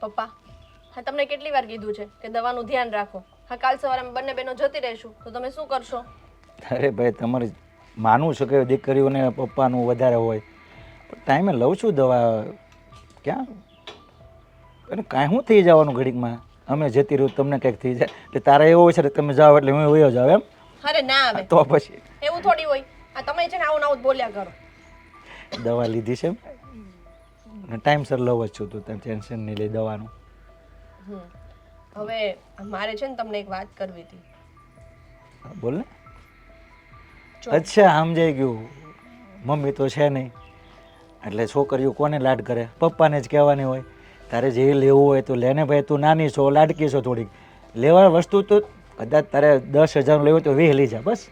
પપ્પા, હા તમને કેટલી વાર કીધું છે કે દવાનું ધ્યાન રાખો. હા કાલ સવારે અમે બંને બહેનો જતી રહીશું તો તમે શું કરશો? અરે ભાઈ તમારે માનવું છે કે દીકરીઓને પપ્પાનું વધારે હોય, પણ ટાઈમે લઉં છું દવા. ક્યાં અને કાંઈ શું થઈ જવાનું ઘડીકમાં? અમે જતી રહ્યું તમને કંઈક થઈ જાય એટલે તારા એવો હોય છે કે તમે જાઓ એટલે હું વયો જાવ એમ? અરે ના આવે, તો પછી એવું થોડી હોય. આ તમે છે ને આવું આવું જ બોલ્યા કરો. દવા લીધી છે ને ટાઈમસર લઉં જ છું, તું તને ટેન્શન નહીં લે દવાનું. હવે મારે છે ને તમને એક વાત કરવી હતી. બોલ ને. જો, અચ્છા સમજાઈ ગયું. મમ્મી તો છે નહીં એટલે છોકરીઓ કોને લાડ કરે? પપ્પાને જ કહેવાની હોય. તારે જે લેવું હોય તો લેને ભાઈ, તું નાની છો, લાડકી છો થોડીક. લેવા વસ્તુ તો કદાચ તારે 10,000 લેવું હોય તો 20 લઈ જા બસ.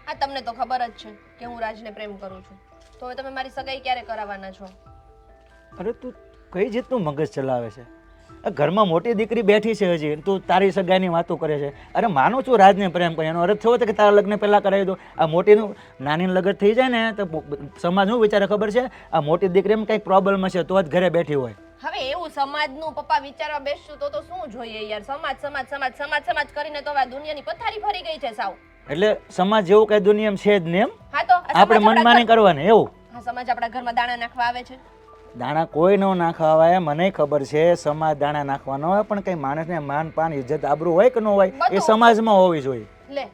આ તમને તો ખબર જ છે કે હું રાજને પ્રેમ કરું છું, તો હવે તમે મારી સગાઈ ક્યારે કરાવવાના છો? અરે તું કઈ જાતનું મગજ ચલાવે છે? આ ઘરમાં મોટી દીકરી બેઠી છે હજી, તું તારી સગાઈની વાતો કરે છે. અરે માનું છું રાજને પ્રેમ કરે, એનો અર્થ થયો હતો કે તારા લગ્ન પહેલાં કરાવી દો. આ મોટીનું નાની લગ્ન થઈ જાય ને તો સમાજ શું વિચારે ખબર છે? આ મોટી દીકરીમાં કંઈક પ્રોબ્લેમ હશે તો જ ઘરે બેઠી હોય. હવે એવું સમાજનું પપ્પા વિચારવા બેસશું તો શું જોઈએ યાર? સમાજ સમાજ સમાજ સમાજ સમાજ કરીને તો હવે આ દુનિયાની પથારી ફરી ગઈ છે સાવ. એટલે સમાજ જેવું કઈ દુનિયામાં છે જ નહીં એમ? હા તો આ આપણે સમાજ મનમાની કરવાની એવું? હા સમાજ આપણા ઘરમાં દાણા નાખવા આવે છે. દાણા કોઈ ન નાખવા આવે, મને ખબર છે. સમાજ દાણા નાખવાનો હોય પણ કઈ માણસને માન પાન ઇજ્જત આબરૂ હોય કે ન હોય એ સમાજમાં હોવી જોઈએ. લે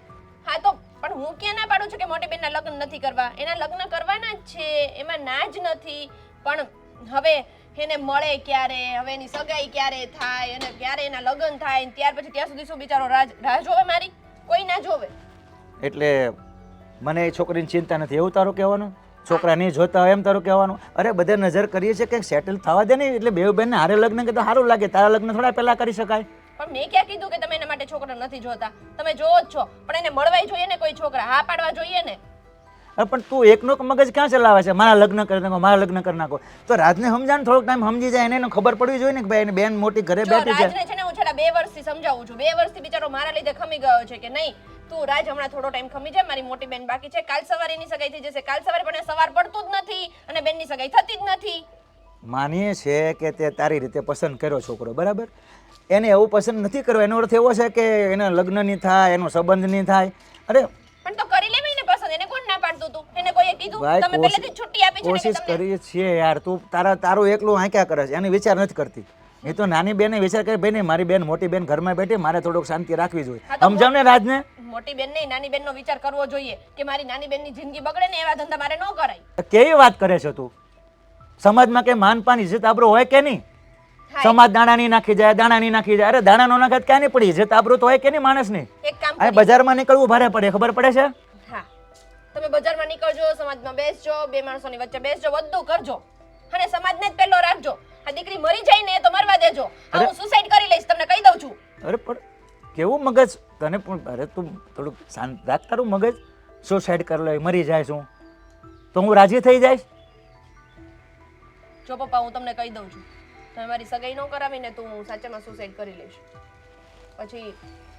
હા તો પણ હું ક્યાં ના પાડું છું કે મોટી બેનના લગ્ન નથી કરવા? એના લગ્ન કરવાના જ છે, એમાં ના જ નથી. પણ હવે એને મળે ક્યારે, હવે એની સગાઈ ક્યારે થાય અને ક્યારે એના લગ્ન થાય ને ત્યાર પછી ત્યાં સુધી શું બિચારો રાહ જોવે મારી? કોઈ ના જોવે. એટલે મને એ છોકરીની ચિંતા નથી એવું તારું કહેવાનું? છોકરા નહીં જોતા હોય એમ તારું કહેવાનું? અરે બધે નજર કરીએ છીએ કંઈક સેટલ થવા દે ને, એટલે બે બેનને હારે લગ્ન કે તો સારું લાગે. તારા લગ્ન થોડા પહેલા કરી શકાય? પણ મેં ક્યાં કીધું કે તમે એના માટે છોકરા નથી જોતા? તમે જોવો જ છો, પણ એને મળવાય જોઈએ ને કોઈ છોકરા, હા પાડવા જોઈએ ને. અરે પણ તું એકનો મગજ ક્યાં ચલાવે છે? મારા લગ્ન કરી નાખો, મારા લગ્ન કરી નાખો. તો રાજને સમજાણ, થોડોક ટાઈમ સમજી જાય, એને ખબર પડવી જોઈએ ને કે ભાઈ એની બેન મોટી ઘરે જો બેઠી છે. રાજને છે ને હું છેલ્લા 2 વર્ષથી સમજાવું છું. 2 વર્ષથી બિચારો મારા લીધે ખમી ગયો છે કે નહીં તું રાજ હમણાં થોડો ટાઈમ ખમી જાય, મારી મોટી બેન બાકી છે. કાલ સવારે એની સગાઈ થઈ જશે. કાલ સવારે પણ સવાર પડતું જ નથી અને બેનની સગાઈ થતી જ નથી. માનીએ છે કે તે તારી રીતે પસંદ કર્યો છોકરો, બરાબર. એને એવું પસંદ નથી કર્યો એનો અર્થ એવો છે કે એના લગ્ન નહીં થાય, એનો સંબંધ નહીં થાય. અરે પણ તો કરી લેવાય ને પસંદ. એને કોણ ના પાડતું હતું? એને કોઈએ કીધું? ભાઈ તમે પહેલેથી જ છુટ્ટી આપી છે ને કે કોશિશ તમને કરીએ છીએ યાર. તું તારું એકલું આંક્યા કરે છે, એને વિચાર નથી કરતી. એ તો નાની બેને વિચાર કરે ભાઈ નહીં મારી બેન મોટી બેન ઘરમાં બેઠી, મારે થોડુંક શાંતિ રાખવી જોઈએ. સમજાવ ને રાજને. મોટી બેન નહીં નાની બેનનો વિચાર કરવો જોઈએ કે મારી નાની બેનની જિંદગી બગડે ને એવા ધંધા મારે ન કરાય. કેવી વાત કરે છે તું? સમાજમાં કે માન પાન ઇજ્જત આબરૂ હોય કે નહીં? સમાજ દાણા નહીં નાખી જાય, દાણા નહીં નાખી જાય. અરે દાણા નો નાખે ક્યાં નહીં પડી? ઇજ્જત આબરૂ તો હોય કે નહીં માણસની? એક કામ આ બજારમાં નીકળવું ભારે પડે, ખબર પડે છે? હા તમે બજારમાં નીકળજો, સમાજમાં બેસજો, બે માણસોની વચ્ચે બેસજો, બધું કરજો અને સમાજને જ પહેલો રાખજો. આ દીકરી મરી જાય ને તો મરવા દેજો. હું સુસાઇડ કરી લઈશ, તમને કહી દઉં છું. અરે પણ કેવું મગજ તને પણ? અરે તું થોડુંક શાંત રાખ તારું મગજ. સુસાઇડ કરી લે, મરી જાય શું તો હું રાજી થઈ જઈશ? જો પપ્પા હું તમને કહી દઉં છું, તમે મારી સગાઈ ન કરાવીને તો હું સાચામાં સુસાઇડ કરી લઈશ. પછી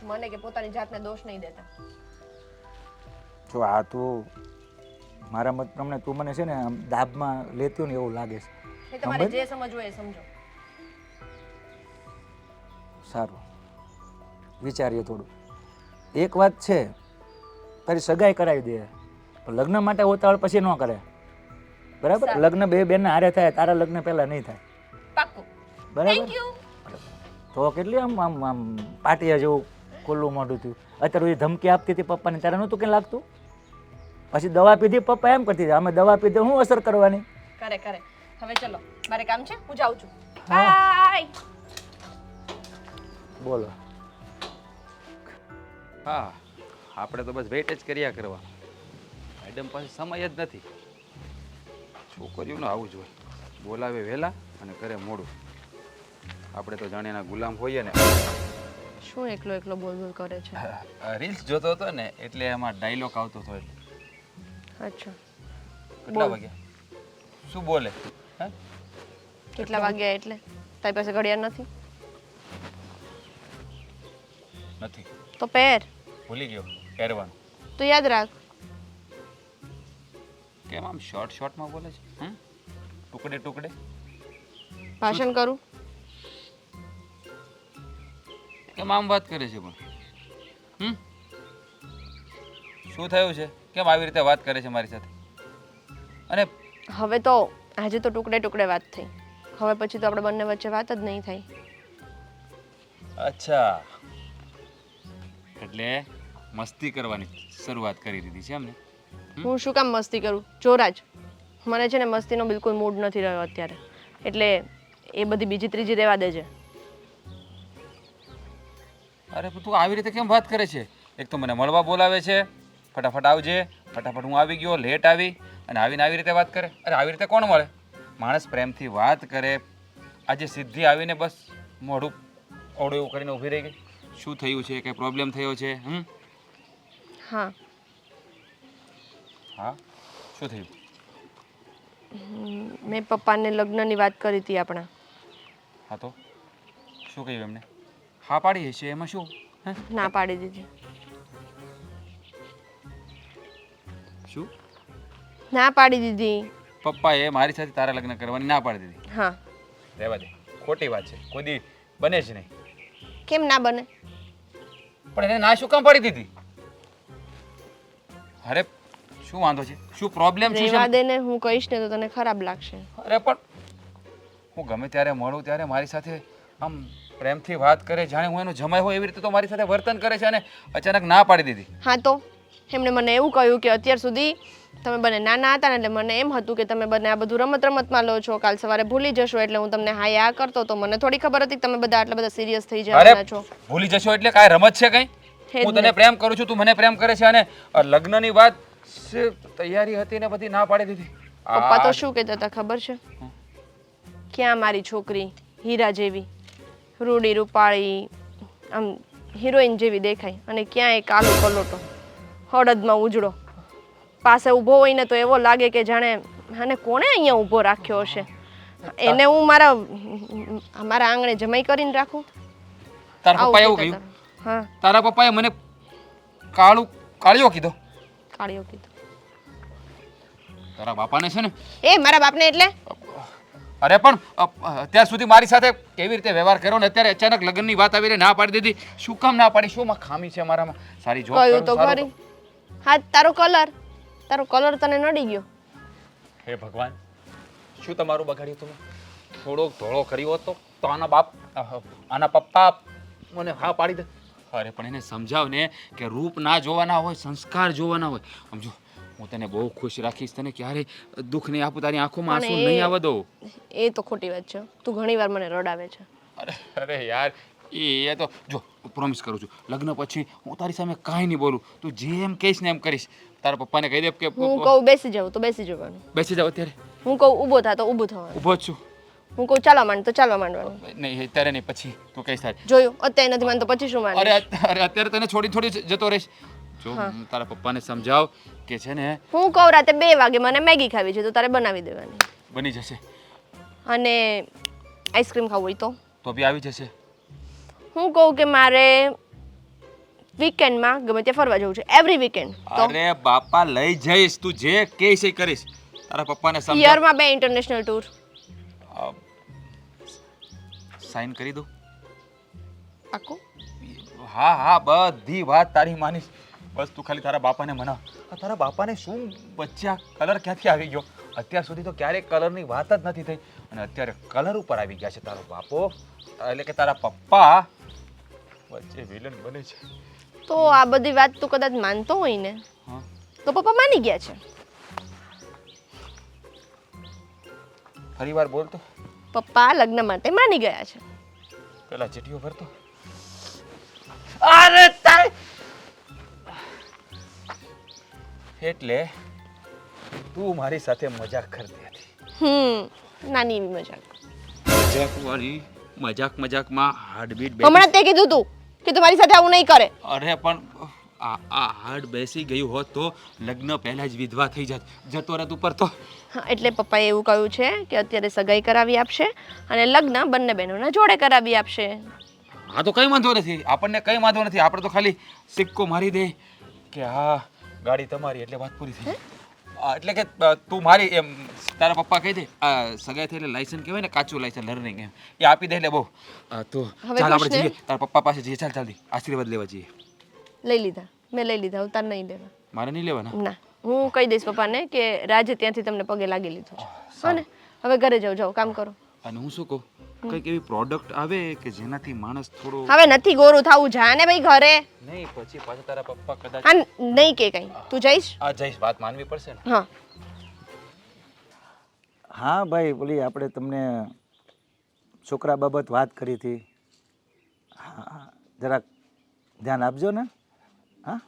મને કે પોતાની જાતને દોષ નહીં દેતા. જો આ તું મારા મત પ્રમાણે તું મને છે ને આમ દાબમાં લેતી હોય ને એવું લાગે છે. એ તમારે જે સમજવું હોય એ સમજો. સારું વિચારીએ થોડું. એક વાત છે, તારી સગાઈ કરાવી દે પણ લગ્ન માટે ઉતાવળ પછી ન કરે, બરાબર? લગ્ન બે બેન હારે થાય, તારા લગ્ન પહેલા નહીં થાય. પાક્કું. બરાબર? Thank you. તો કેટલી આમ આમ આમ પાટિયા જેવું ખુલ્લું મોઢું થયું. અત્યારે બધી ધમકી આપતી હતી પપ્પાને, ત્યારે નહોતું કે લાગતું? પછી દવા પીધી, પપ્પા એમ કરતી હતી અમે દવા પીધી શું અસર કરવાની? કરે કરે. હવે ચલો મારે કામ છે, હું જાઉં છું. બાય. બોલો. હા આપણે તો બસ વેઇટ જ કર્યા કરવા. મેડમ પાસે સમય જ નથી. છોકરીઓને આવું જ હોય, બોલાવે વહેલા અને કરે મોડું. આપણે તો જાણે એના ગુલામ હોઈએ ને. શું એકલો એકલો બોલ બોલ કરે છે? રીલ્સ જોતો હતો ને એટલે એમાં ડાયલોગ આવતો હતો. એટલે અચ્છા. કેટલા વાગ્યા? શું બોલે? હા કેટલા વાગ્યા એટલે? તારી પાસે ઘડિયાળ નથી? નથી. તો પહેર. ભૂલી ગયો પહેરવાનું. તો યાદ રાખ. કેમ આમ શોર્ટ શોર્ટમાં બોલે છે? ટુકડે ટુકડે. ભાષણ કરું? કેમ આમ વાત કરે છે પણ શું થયું છે? કેમ આવી રીતે વાત કરે છે મારી સાથે? અને હવે તો આજે તો ટુકડે ટુકડે વાત થઈ, હવે પછી તો આપણે બંને વચ્ચે વાત જ નહીં થાય. અચ્છા, એટલે મસ્તી કરવાની શરૂઆત કરી દીધી છે એમને? હું શું કામ મસ્તી કરું? જોરાજ, મને છે ને મસ્તીનો બિલકુલ મૂડ નથી રહ્યો અત્યારે, એટલે એ બધી બીજી ત્રીજી રહેવા દેજે. અરે પણ તું આવી રીતે કેમ વાત કરે છે? એક તો મને મળવા બોલાવે છે, ફટાફટ આવજે, ફટાફટ હું આવી ગયો, લેટ આવી, અને આવીને આવી રીતે વાત કરે. અરે આવી રીતે કોણ મળે? માણસ પ્રેમથી વાત કરે. આજે સીધી આવીને બસ મોઢું ઓળું એવું કરીને ઊભી રહી ગઈ. શું થયું છે? કંઈ પ્રોબ્લેમ થયો છે? હા, હા, શું થયું? મેં પપ્પાને લગ્નની વાત કરી હતી આપણા. હા તો શું કહ્યું એમને? હા પાડી હશે, એમાં શું? હે? ના પાડી દીધી. શું? ના પાડી દીધી. પપ્પાએ મારી સાથે તારા લગ્ન કરવાની ના પાડી દીધી? હા. રહેવા દે, ખોટી વાત છે, કોઈ દી બને જ નહીં. કેમ ના બને? પણ એને ના શું કામ પાડી દીધી? અરે શું વાંધો છે? શું પ્રોબ્લેમ શું રહેવા છે? દે ને, હું કહીશ ને તો તને ખરાબ લાગશે. અરે પણ હું ગમે ત્યારે મળું ત્યારે મારી સાથે આમ પ્રેમથી વાત કરે, જાણે હું એનો જમાઈ હોય એવી રીતે તો મારી સાથે વર્તન કરે છે, અને અચાનક ના પાડી દીધી. હા તો એમણે મને એવું કહ્યું કે અત્યાર સુધી તમે બંને નાના હતા ને એટલે મને એમ હતું કે તમે બંને આ બધું રમત રમતમાં લો છો, કાલ સવારે ભૂલી જશો, એટલે હું તમને હા આ કરતો તો મને થોડી ખબર હતી કે તમે બધા આટલા બધા સિરિયસ થઈ જવાના છો. ભૂલી જશો એટલે કાંઈ રમત છે કઈ? હે જ હું તને ને. પ્રેમ કરું છું, તું મને પ્રેમ કરે છે, અને લગ્નની વાત તૈયારી હતી ને બધી ના પાડી દીધી. પપ્પા તો શું કહેતા હતા ખબર છે? ક્યાં મારી છોકરી હીરા જેવી, રૂડી રૂપાળી, આમ હિરોઈન જેવી દેખાય, અને ક્યાં એક આલુ પલોટો હળદમાં ઉજળો પાસે ઊભો હોય ને તો એવો લાગે કે જાણે આને કોણે અહીંયા ઊભો રાખ્યો હશે. એને હું મારા આંગણે જમાઈ કરીને રાખું? તારા આવું પપ્પાએ એવું કહેતા કહ્યું? હતા. હા, તારા પપ્પાએ મને કાળિયો કીધો? કાળીઓ કીધું. તારા બાપાને છે ને, એ મારા બાપને એટલે અરે પણ અત્યાર સુધી મારી સાથે કેવી રીતે વ્યવહાર કર્યો ને અત્યારે અચાનક લગ્નની વાત આવીને ના પાડી દીધી? શું કામ ના પાડી? શું ખામી છે મારામાં? સારી જોબ કહ્યું કરું, તો સારું ખરી. હા, તારો કલર તને નડી ગયો. હે ભગવાન, શું તમારું બગાડ્યું તમે? થોડોક ધોળો કર્યો હોત તો આના પપ્પા મને હા પાડી દે. અરે પણ એને સમજાવ ને કે રૂપ ના જોવાના હોય, સંસ્કાર જોવાના હોય. સમજો, હું તને બહુ ખુશ રાખીશ, તને ક્યારેય દુઃખ નહીં આપું, તારી આંખોમાં આંસુ પણ નહીં આવવા દઉં. એ તો ખોટી વાત છે. તું ઘણીવાર મને રડાવે છે. અરે યાર, એ તો જો પ્રોમિસ કરું છું, લગ્ન પછી હું તારી સામે કાંઈ નહીં બોલું. તું જેમ કહીશ ને એમ કરીશ. તારા પપ્પાને કહી દે કે હું કહું બેસી જાવ તો બેસી જવાનું, બેસી જાવ અત્યારે. હું કહું ઊભો થા તો ઊભું થવાનું, ઊભો જ છું. હું કહું ચાલવા માંડ તો ચાલવા માંડવાનું. નહીં અત્યારે નહીં, પછી તું કહીશ તારે. જોયું, અત્યારે નથી માનતો પછી શું માને? અરે અત્યારે તને થોડી જતો રહીશ. જો હું તારા પપ્પાને સમજાવ કે છે ને, હું કહું રાતે 2 વાગે મને મેગી ખાવી છે તો તારે બનાવી દેવાની, બની જશે. અને આઈસ્ક્રીમ ખાવું હોય તો બી આવી જશે. હું કહું કે મારે વીકેન્ડમાં ગમે ત્યાં ફરવા જવું છે, એવરી વીકેન્ડ તો અરે બાપા લઈ જઈશ, તું જે કહીશ એ કરીશ. તારા પપ્પાને સમજાવ. યરમાં 2 ઇન્ટરનેશનલ ટૂર. સાઈન કરી દઉં? પાક્કું? હા, બધી વાત તારી માનીશ. બસ તું ખાલી તારા બાપાને મનાવ. તારા બાપાને શું બચ્ચા કલર ક્યાંથી આવી ગયો? અત્યાર સુધી તો ક્યારેય કલરની વાત જ નથી થઈ, અને અત્યારે કલર ઉપર આવી ગયા છે તારો બાપો, એટલે કે તારા પપ્પા વચ્ચે વિલન બને છે. તો આ બધી વાત તું કદાચ માનતો હોય ને હા, તો પપ્પા માની ગયા છે. ફરી વાર બોલતો. પપ્પા લગ્ન માટે માની ગયા છે. પેલા ચીટીઓ ભરતો. અરે એટલે તું મારી સાથે મજાક કરતી હતી? નાની એવી મજાક. મજાક વાળી મજાકમાં હાર્ટબીટ હમણાં તે કીધું તું કે તું મારી સાથે આવું નહીં કરે. અરે પણ આ હાર્ટ બેસી ગયું હોત તો લગ્ન પહેલા જ વિધવા થઈ જતો રહેત ઉપર તો. હા, એટલે પપ્પાએ એવું કહ્યું છે કે અત્યારે સગાઈ કરાવી આપશે અને લગ્ન બંને બહેનોના જોડે કરાવી આપશે. હા તો કંઈ વાંધો નથી, આપણને કંઈ વાંધો નથી. આપણે તો ખાલી સિક્કો મારી દે કે હા ગાડી તમારી, એટલે વાત પૂરી થઈ. એટલે કે તું મારી એમ તારા પપ્પા કહી દે આ સગાઈ થઈને લાયસન્સ કહેવાય ને કાચું લાયસન્સ લર્નિંગ એમ એ આપી દે એટલે બહુ તો હવે ચાલ આપણે કૃષ્ણ? જઈએ તારા પપ્પા પાસે જઈએ ચાલ ચાલ આશીર્વાદ લેવા જઈએ લઈ લીધા મેં લઈ લીધા તાર નહીં લેવા મારે નહીં લેવાના ના હું કહી દઈશ પપ્પાને કે રાજે ત્યાંથી તમને પગે લાગી લીધું છે હા ને હવે ઘરે જાઓ કામ કરો અને હું શું કહું કંઈક એવી પ્રોડક્ટ આવે કે જેનાથી માણસ થોડો હવે નથી ગોરું થવું જા ને ભાઈ ઘરે નહીં પછી પાછા તારા પપ્પા કદાચ હા નહીં કે કઈ તું જઈશ આ જઈશ વાત માનવી પડશે ને હા હા ભાઈ બોલી આપણે તમને છોકરા બાબત વાત કરી હતી હા જરાક ધ્યાન આપજો ને હા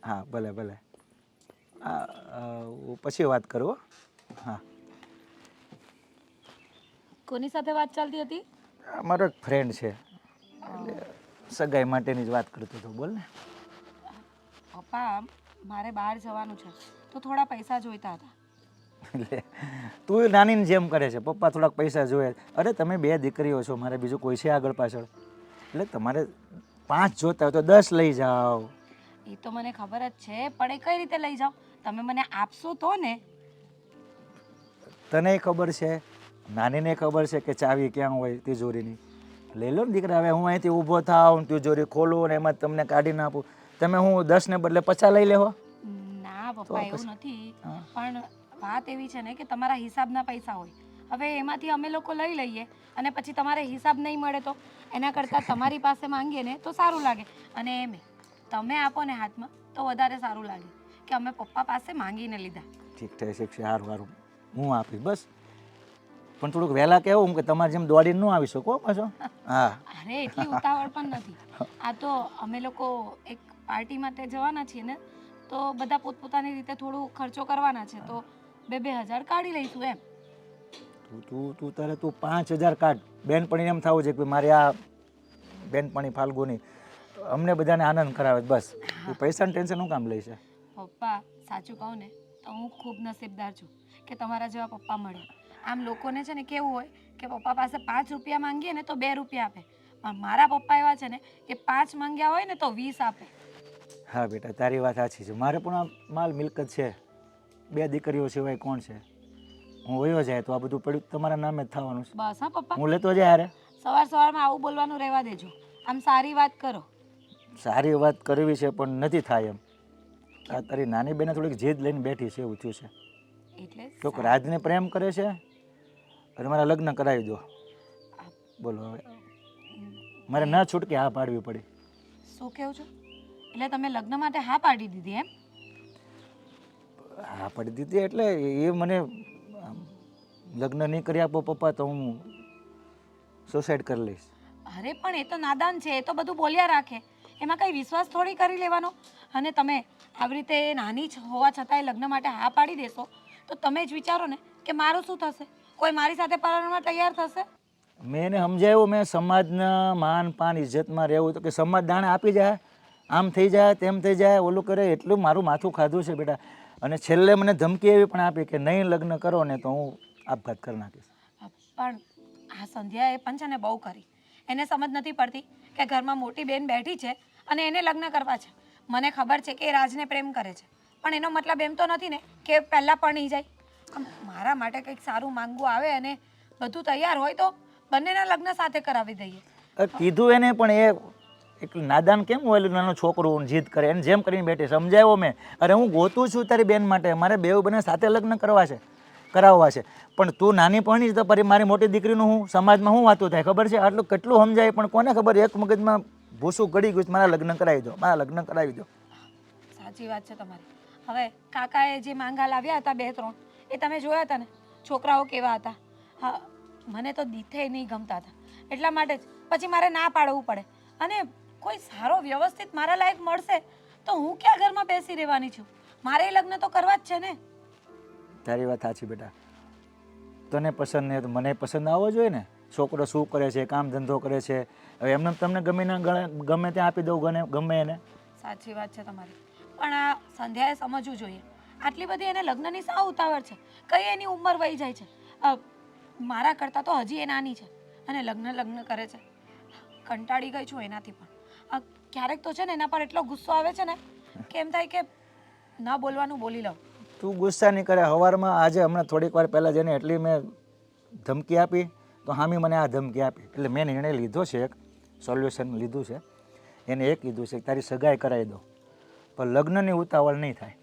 હા ભલે ભલે પછી વાત કરું હો. હા કોની સાથે વાત ચાલતી હતી? મારો એક ફ્રેન્ડ છે એટલે સગાઈ માટેની જ વાત કરતો હતો બોલ ને પપ્પા મારે બહાર જવાનું છે તો થોડા પૈસા જોઈતા હતા. એટલે તું નાનીને જેમ કરે છે પપ્પા થોડાક પૈસા જોઈએ અરે તમે 2 દીકરીઓ છો મારે બીજું કોઈ છે આગળ પાછળ એટલે તમારે 5 જોતા હોય તો 10 લઈ જાઓ. એ તો મને ખબર જ છે પણ એ કઈ રીતે લઈ જાઓ? તમે મને આપશો તો ને. તને ખબર છે નાનીને ખબર છે કે ચાવી ક્યાં હોય તિજોરીની લઈ લો ને દીકરા હવે હું અહીંથી ઊભો થાઉં તિજોરી ખોલું ને એમાં જ તમને કાઢીને આપું તમે હું 10 ને બદલે 50 લઈ લેવો. ના પપ્પા એવું નથી પણ વાત એવી છે ને કે તમારા હિસાબના પૈસા હોય હવે એમાંથી અમે લોકો લઈ લઈએ અને પછી તમારે હિસાબ નહીં મળે તો એના કરતાં તમારી પાસે માંગીએ ને તો સારું લાગે અને એમે તમે આપો ને હાથમાં તો વધારે સારું લાગે કે અમે પપ્પા પાસે માંગીને લીધા. ઠીક છે સારું સારું હું આપીશ બસ પણ થોડુંક વહેલા કહેવું કે તમારે જેમ દોડીને ન આવી શકો પાછો. હા અરે એટલી ઉતાવળ પણ નથી. આ તો અમે લોકો એક પાર્ટી માટે જવાના છીએ ને તો બધા પોતપોતાની રીતે થોડું ખર્ચો કરવાના છે તો 2,000 કાઢી લઈશું એમ. તું તારે 5000 કાઢ બેનપણીને એમ થવું છે કે મારે આ બેનપણી ફાલ્ગુની અમને બધાને આનંદ કરાવે બસ તું પૈસાનું ટેન્શન શું કામ લઈશ. પપ્પા સાચું કહું ને તો હું ખૂબ નસીબદાર છું કે તમારા જેવા પપ્પા મળ્યા. આમ લોકોને છે ને કેવું હોય કે પપ્પા પાસે 5 રૂપિયા માંગીએ ને તો 2 રૂપિયા આપે પણ મારા પપ્પા એવા છે ને કે 5 માંગ્યા હોય ને તો 20 આપે. હા બેટા તારી વાત સાચી છે મારે પણ આ માલ મિલકત છે 2 દીકરીઓ સિવાય કોણ છે હું વયો જાય તો આ બધું પડ્યું તમારા નામે જ થવાનું છે. બસ હા પપ્પા હું લેતો જાય યાર સવારમાં આવું બોલવાનું રહેવા દેજો. આમ સારી વાત કરો. સારી વાત કરવી છે પણ નથી થાય એમ આ તારી નાની બેને થોડીક જીદ લઈને બેઠી છે એવું થયું છે. એટલે તો રાજને પ્રેમ કરે છે અને મારા લગ્ન કરાવી દો બોલો હવે મારે ના છૂટકે હા પાડવી પડી. શું કહો છો? એટલે તમે લગ્ન માટે હા પાડી દીધી એમ? હા પાડી દીધી એટલે એ મને લગ્ન નહીં કરી આપો પપ્પા તો હું સુસાઇડ કરી લઈશ. અરે પણ એ તો નાદાન છે એ તો બધું બોલ્યા રાખે એમાં કઈ વિશ્વાસ થોડી કરી લેવાનો. અને તમે આવી રીતે નાની હોવા છતાંય લગ્ન માટે હા પાડી દેશો તો તમે જ વિચારો ને કે મારું શું થશે? કોઈ મારી સાથે પરણવા તૈયાર થશે? મેં એને સમજાવ્યું મેં સમાજના માન પાન ઇજ્જતમાં રહેવું તો કે સમાજ દાણે આપી જાય આમ થઈ જાય તેમ થઈ જાય ઓલું કરે એટલું મારું માથું ખાધું છે બેટા. અને છેલ્લે મને ધમકી એવી પણ આપી કે નહીં લગ્ન કરો ને તો હું આપઘાત કરી નાખીશ. પણ આ સંધ્યાએ પણ છે ને બહુ કરી. એને સમજ નથી પડતી કે ઘરમાં મોટી બેન બેઠી છે અને એને લગ્ન કરવા છે. મને ખબર છે કે એ રાજને પ્રેમ કરે છે પણ એનો મતલબ એમ તો નથી ને કે પહેલાં પરણી જાય. મારા માટે કંઈક સારું માંગવું આવે અને બધું તૈયાર હોય તો બંનેના લગ્ન સાથે કરાવી દઈએ. કીધું એને પણ એ એક નાદાન કેમ હોય નાનો છોકરો જીદ કરે એને જેમ કરીને બેઠી સમજાવ્યો મેં અરે હું ગોતું છું તારી બેન માટે મારે બેઉ બંને સાથે લગ્ન કરાવવા છે પણ તું નાની પરણી તો પછી મારી મોટી દીકરીનું હું સમાજમાં શું વાતું થાય ખબર છે આટલું કેટલું સમજાય પણ કોને ખબર એક મગજમાં ભૂસું ગળી ગયું મારા લગ્ન કરાવી દો. સાચી વાત છે તમારી. હવે કાકાએ જે માંગા લાવ્યા હતા 2-3 એ તમે જોયા હતા ને છોકરાઓ કેવા હતા. હા મને તો દીથે નહીં ગમતા હતા એટલા માટે જ પછી મારે ના પાડવું પડે. અને કોઈ સારો વ્યવસ્થિત મારા લાયક મળશે તો હું ક્યાં ઘરમાં બેસી રહેવાની છું? મારે લગ્ન તો કરવા જ છે ને. તારી વાત સાચી બેટા તને પસંદ નહીં તો મને પસંદ આવવો જોઈએ ને. છોકરો શું કરે છે કામ ધંધો કરે છે હવે એમને તમને ગમે ત્યાં આપી દઉં ગમે એને. સાચી વાત છે તમારી પણ આ સંધ્યાએ સમજવું જોઈએ આટલી બધી એને લગ્નની સાવ ઉતાવળ છે. કઈ એની ઉંમર વહી જાય છે. મારા કરતાં તો હજી એ નાની છે અને લગ્ન કરે છે. કંટાળી ગઈ છું એનાથી પણ. ક્યારેક તો છે ને એના પર એટલો ગુસ્સો આવે છે ને કે એમ થાય કે ના બોલવાનું બોલી લઉં. તું ગુસ્સા નહીં કરે. સવારમાં આજે હમણાં થોડીક વાર પહેલાં જેને એટલી મેં ધમકી આપી તો હામી મને આ ધમકી આપી. એટલે મેં નિર્ણય લીધો છે, એક સોલ્યુશન લીધું છે. એને એ કીધું છે કે તારી સગાઈ કરાવી દો, પણ લગ્નની ઉતાવળ નહીં થાય.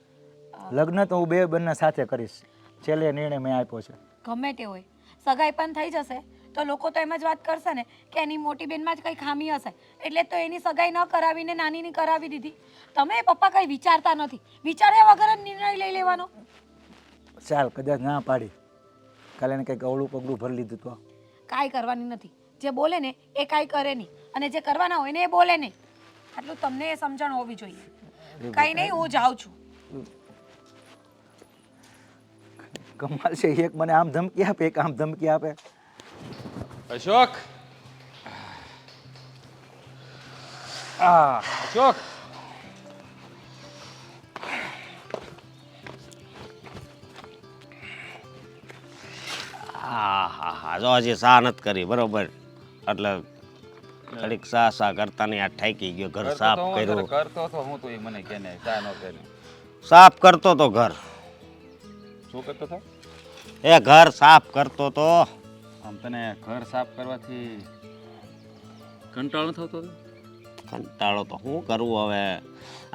લગ્ન તો હું બે બંને સાથે કરીશ. છેલ્લે નિર્ણય મેં આપ્યો છે. ગમે તે હોય સગાઈ પણ થઈ જશે તો લોકો તો એમ જ વાત કરશે ને કે એની મોટી બેનમાં જ કંઈ ખામી હશે એટલે તો એની સગાઈ ન કરાવીને નાનીની કરાવી દીધી. તમે પપ્પા કંઈ વિચારતા નથી, વિચાર્યા વગર જ નિર્ણય લઈ લેવાનો. ચાલ કદાચ ના પાડી, કાલે એને કંઈક અવળું પગલું ભરી લીધું તો કાંઈ કરવાની નથી. જે બોલે ને એ કાંઈ કરે નહીં અને જે કરવાના હોય ને એ બોલે નહીં. આટલું તમને એ સમજણ હોવી જોઈએ. કંઈ નહીં, હું જાઉં છું. કમાલ છે. એક મને આમ ધમકી આપે, એક આમ ધમકી આપે. અશોક, અશોક, હા જો હજી સા નથી કરી બરોબર, એટલે ઘડીક સા કરતા નહીં આ ઠાકી ગયો. ઘર સાફ કર્યું, કરતો તો હું તો એ મને કે ને ચા નો કે સાફ કરતો તો ઘર. શું કરતો હતો? એ ઘર સાફ કરતો તો. આમ તને ઘર સાફ કરવાથી કંટાળો થતો હતો? કંટાળો તો શું કરવું હવે,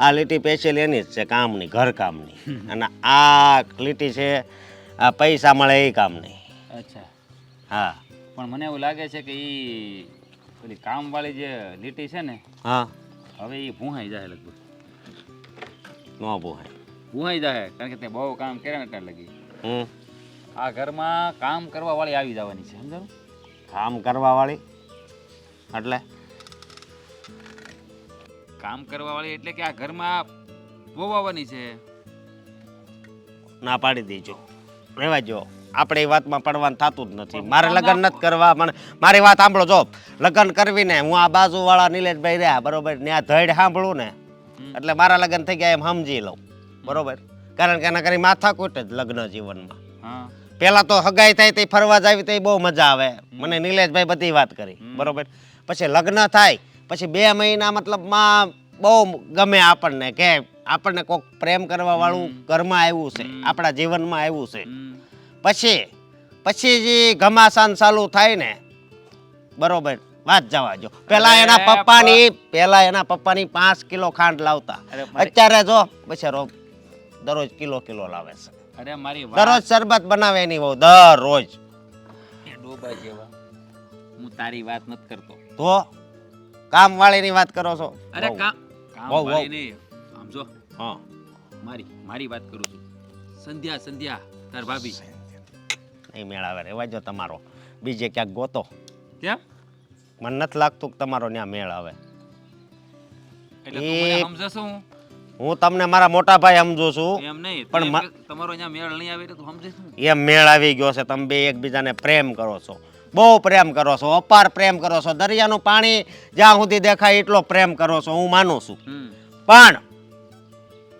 આ લીટી સ્પેશિયલ એની જ છે, કામની, ઘર કામની. અને આ લીટી છે આ પૈસા મળે એ કામની. અચ્છા, હા પણ મને એવું લાગે છે કે ઈ પેલી કામવાળી જે લીટી છે ને હા, હવે એ ભૂહાઈ જાય લગભગ. ન ભૂહાય. ભૂહાઈ જાય કારણ કે તે બહુ કામ કર્યા ને એટલે લગી હમ, આ ઘરમાં કામ કરવા વાળી આવી જવાની છે, સમજાણું? કામ કરવા વાળી એટલે કામ કરવા વાળી એટલે કે આ ઘરમાં બહુ આવવાની છે. ના પાડી દેજો, રહેવા જો. આપણે એ વાતમાં પડવાનું થતું જ નથી. મારે લગ્ન નથી કરવા. મને મારી વાત સાંભળો, જો લગ્ન કરવી ને હું આ બાજુવાળા નિલેશભાઈ રહ્યા બરોબર, ત્યાં ધડ સાંભળું ને એટલે મારા લગ્ન થઈ ગયા એમ સમજી લઉં બરોબર. કારણ કે એના કરી માથાકૂટ જ લગ્ન જીવનમાં. હા, પેલા તો હગાઈ થાય તે ફરવા જાવી તો બહુ મજા આવે. મને નિલેશભાઈ બધી વાત કરી બરોબર. પછી લગ્ન થાય પછી 2 મહિના મતલબમાં બહુ ગમે આપણને કે આપણને કોઈક પ્રેમ કરવા વાળું ઘરમાં આવ્યું છે, આપણા જીવનમાં આવ્યું છે. પછી જે ઘમાસાન ચાલુ થાય ને બરોબર, વાત જવા જો. પેલા એના પપ્પાની 5 કિલો ખાંડ લાવતા, અત્યારે જો બિચારો દરરોજ કિલો લાવે છે. અરે મારી દરરોજ શરબત બનાવે એની બહુ, દરરોજ. ડોબા જેવા હું તારી વાત નથી કરતો. તો કામ વાળીની વાત કરો છો? અરે કામ વાવ. વાળી નહીં, આમ જો હા, મારી વાત કરું છું. સંધ્યા તાર ભાભી નહીં મેળાવે, રહેવા જો તમારો. બીજે ક્યાંક ગોતો. કેમ? મને નથી લાગતું કે તમારો ત્યાં મેળ આવે. એટલે તું મને સમજશો? હું તમને મારા મોટા ભાઈ સમજુ છું. એમ નહીં, પણ પણ તમારો અહીંયા મેળ નહીં આવે તો તું સમજે શું? એમ મેળ આવી ગયો છે. તમે બે એકબીજાને પ્રેમ કરો છો, બહુ પ્રેમ કરો છો, અપાર પ્રેમ કરો છો. દરિયાનું પાણી જ્યાં સુધી દેખાય એટલો પ્રેમ કરો છો, હું માનું છું. પણ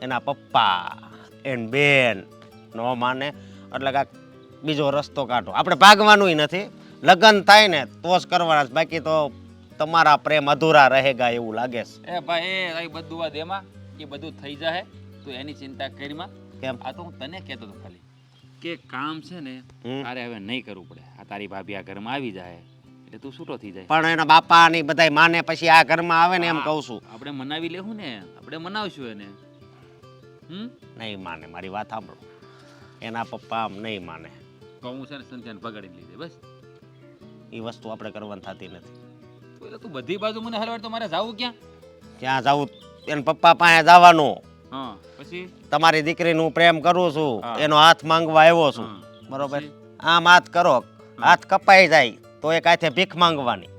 એના પપ્પા એન બેન નો માને એટલે કાંઈક બીજો રસ્તો કાઢો. આપણે ભાગવાનું નથી, લગ્ન થાય ને તો જ કરવાના છે, બાકી તો તમારા પ્રેમ અધૂરા રહેગા એવું લાગે છે. એ ભાઈ એ બધું વાત એમાં એ બધું થઈ જાય તું એની ચિંતા કરીમાં. કેમ? આ તો હું તને કહેતો હતો ખાલી કે કામ છે ને તારે હવે નહીં કરવું પડે. આ તારી ભાભી આ ઘરમાં આવી જાય એટલે તું છૂટો થઈ જાય. પણ એના બાપા ની બધાય માને પછી આ ઘરમાં આવે ને એમ કહું છું. આપણે મનાવી લેવું ને, આપણે મનાવશું એને. નહીં માને, મારી વાત સાંભળો. એના પપ્પા આમ નહીં માને તો હું છે ને સંધ્યાને ભગાડી લીધે બસ. એ વસ્તુ આપણે કરવાની થતી નથી. એટલે તું બધી બાજુ મને હલવાડ તો મારે જાવું ક્યાં? ત્યાં જવું એના પપ્પા પાસે જવાનું. હા, પછી તમારી દીકરીનું હું પ્રેમ કરું છું, એનો હાથ માંગવા આવ્યો છું બરોબર. આમ હાથ કરો, હાથ કપાઈ જાય તો એક હાથે ભીખ માંગવાની,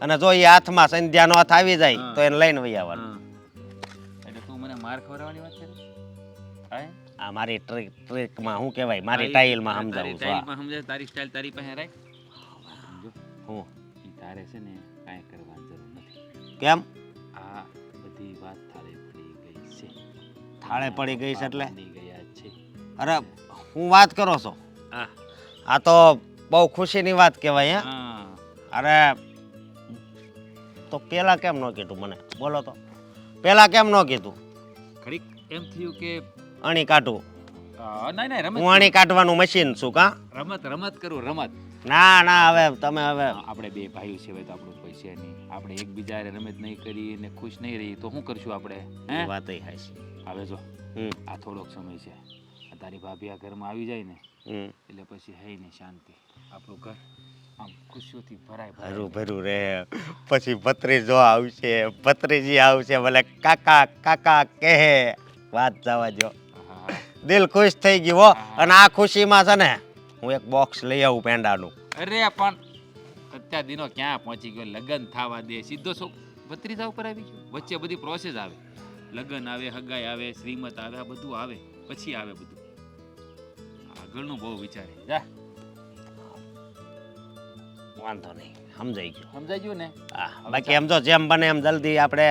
અને જો એ હાથમાં સંધ્યાનો હાથ આવી જાય તો એને લઈને વહી આવવાનું. એટલે તું મને માર ખવડાવવાની વાત કરે? આ મારી ટ્રીકમાં શું કહેવાય, મારી સ્ટાઇલમાં સમજાવું છું. સ્ટાઇલમાં સમજાય, તારી સ્ટાઇલ તારી પાસે રાખ. હું તારે છે ને કાંઈ કરવાની જરૂર નથી. કેમ? આ બધી વાત થાળે પડી ગઈ છે. થાળે પડી ગઈ છે એટલે? ગયા છે. અરે હું વાત કરો છો? આ તો બહુ ખુશીની વાત કહેવાય. હા, અરે તો પેલા કેમ ન કીધું મને? બોલો તો, પેલા કેમ ન કીધું? ઘડીક એમ થયું કે અણી કાઢું. નહીં નહીં રમત કુવાણી કાઢવાનું મશીન છું કા રમત રમત કરું રમત. ના ના હવે તમે હવે આપણે બે ભાઈઓ સિવાય તો આપણું કોઈ છે નહીં. આપણે એકબીજા હારે રમત નહીં કરી ને ખુશ નહીં રહી તો શું કરશું આપણે? હે વાતય હાચી. હવે જો હમ આ થોડોક સમય છે, આ તારી ભાભી આ ઘરમાં આવી જાય ને હમ એટલે પછી હે ને શાંતિ, આપણું ઘર આમ ખુશીઓથી ભરાય ભરું ભરું રે. પછી ભત્રીજો આવશે, ભત્રીજી આવશે, ભલે કાકા કાકા કહે, વાત જવા જો. હા. દિલ ખુશ થઈ ગયું હો. અને આ ખુશીમાં છે ને હું એક બોક્સ લઈ આવું પેંડાનું. અરે પણ અત્યાર દિનો ક્યાં પહોંચી ગયો? લગ્ન થવા દે, સીધો ભત્રીજા ઉપર આવી ગયો. વચ્ચે બધી પ્રોસેસ આવે, લગ્ન આવે, હગાઈ આવે, શ્રીમત આવે, આ બધું આવે, પછી આવે બધું. આગળનું બહુ વિચારે. જા, વાંધો નહીં, સમજાઈ ગયું. સમજાઈ ગયું ને? હા, બાકી એમ જો જેમ બને એમ જલ્દી આપણે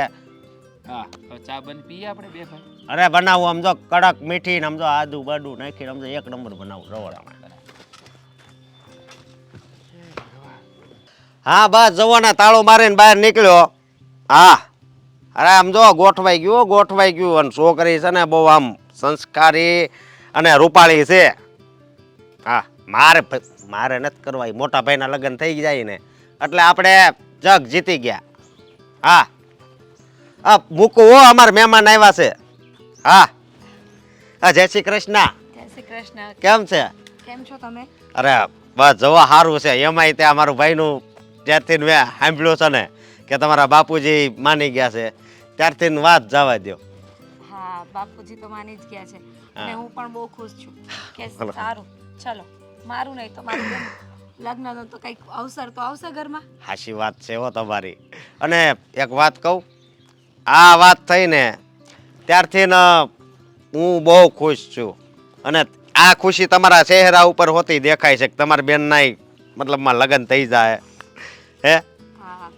હા, હવે ચા બન પીએ આપણે બે ભાઈ. અરે બનાવું આમ જો કડક મીઠી ને આમ જો આદુ બાદુ નાખીને આમ જો એક નંબર બનાવું રવડામાં. હા બસ જવો ને તાળો મારીને બહાર નીકળ્યો. હા અરે આમ જો ગોઠવાઈ ગયું. અને છોકરી છે ને બહુ આમ સંસ્કારી અને રૂપાળી છે. હા મારે નથી કરવા, ઈ મોટા ભાઈના લગ્ન થઈ જાય ને એટલે આપણે જગ જીતી ગયા. હા હા મૂકું હો, અમારા મહેમાન આવ્યા છે. હા હા જય શ્રી કૃષ્ણ. જય શ્રી કૃષ્ણ. કેમ છે? કેમ છો તમે? અરે બસ જવા સારું છે. એમાંય ત્યાં મારું ભાઈનું ત્યારથી મેં સાંભળ્યું છે ને કે તમારા બાપુજી માની ગયા છે, ત્યારથી વાત જવા દો. હા, બાપુજી તો માની જ ગયા છે અને હું પણ બહુ ખુશ છું કે સારું ચલો, મારું નહીં તો મારું બેન લગ્નનો તો કંઈક અવસર તો આવશે ઘરમાં. હાચી વાત છે હો તમારી. અને એક વાત કહું, આ વાત થઈ ને ત્યારથી ને હું બહુ ખુશ છું. અને આ ખુશી તમારા ચહેરા ઉપર હોતી દેખાય છે કે તમારી બેનના મતલબમાં લગ્ન થઈ જાય. હે હા,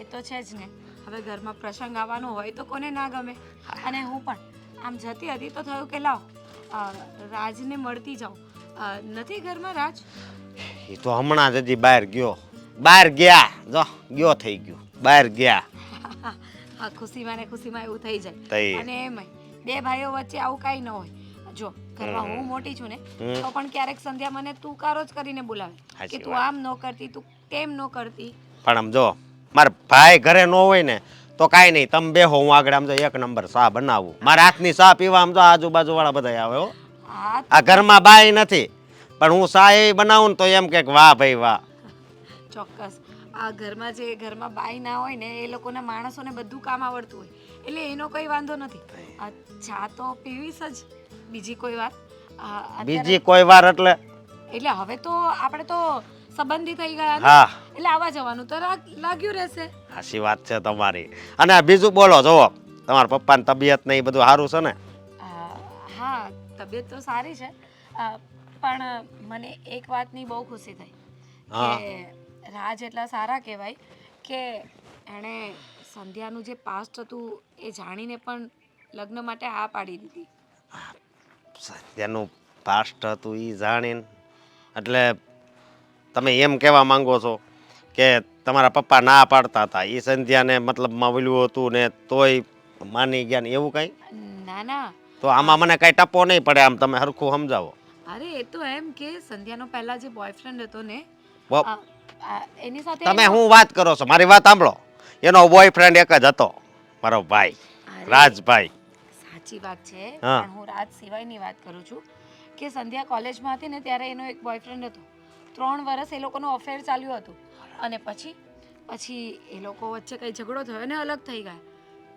એ તો છે જ ને. હવે ઘરમાં પ્રસંગ આવવાનો હોય તો કોને ના ગમે. અને હું પણ આમ જતી હતી તો થયું કે લાવ રાજને મળતી જાઉં. નથી ઘરમાં રાજ? એ તો હમણાં જ હજી બહાર ગયા જો ગયો થઈ ગયું, બહાર ગયા. હા, ખુશીમાં ને ખુશીમાં એવું થઈ થઈ. જાય. અને એમાંય બે ભાઈઓ વચ્ચે આવું કાંઈ ન હોય. જો ઘરમાં હું મોટી છું ને તો પણ ક્યારેક સંધ્યા મને તું કારો જ કરીને બોલાવે કે સાચી તું આમ ન કરતી, તું તેમ ન કરતી. પણ આમ જો મારા ભાઈ ઘરે ન હોય ને તો કાંઈ નહીં, તમે બેહો, હું આગળ આમ જો એક નંબર ચા બનાવું. મારા હાથની ચા પીવા આમ જો આજુબાજુ વાળા બધા આવે હો. હા, આ ઘરમાં બાઈ નથી પણ હું ચા એ બનાવું ને તો એમ કે વાહ ભાઈ વાહ. ચોક્કસ. આ ઘરમાં બાઈ ના હોય ને એ લોકોના માણસોને બધું કામ આવડતું હોય એટલે એનો કોઈ વાંધો નથી. આ ચા તો પીવીશ જ. બીજી કોઈ વાત બીજી કોઈ વાર એટલે હવે તો આપણે તો સંબંધી થઈ ગયા ને. હા એટલે આવવા જવાનું તો લાગ્યું રહેશે. હાચી વાત છે તમારી. અને બીજું બોલો, જોવો તમારા પપ્પાની તબિયત ને એ બધું સારું છે ને? હા, તબિયત તો સારી છે. પણ મને એક વાતની બહુ ખુશી થઈ કે રાજ એટલા સારા કહેવાય કે એણે સંધ્યાનું જે પાસ્ટ હતું એ જાણીને પણ લગ્ન માટે હા પાડી દીધી. તેનું પાસ્ટ હતું એ જાણીને એટલે તમે એમ કહેવા માંગો છો કે તમારા પપ્પા ના પાડતા હતા એ સંધ્યાને મતલબમાં ઓલું હતું ને તોય માની ગયા ને એવું કંઈ? ના ના, તો આમાં મને કાંઈ ટપો નહીં પડે, આમ તમે હરખું સમજાવો. અરે એ તો એમ કે સંધ્યાનો પહેલા જે બોયફ્રેન્ડ હતો ને બ- એની સાથે તમે શું વાત કરો છો? મારી વાત સાંભળો. એનો બોયફ્રેન્ડ એક જ હતો, મારો ભાઈ રાજભાઈ. સાચી વાત છે, હા. પણ હું રાજ સિવાયની વાત કરું છું કે સંધ્યા કોલેજમાં હતી ને ત્યારે એનો એક બોયફ્રેન્ડ હતો. 3 વર્ષ એ લોકોનો અફેર ચાલ્યું હતું અને પછી એ લોકો વચ્ચે કંઈ ઝઘડો થયો ને અલગ થઈ ગયા.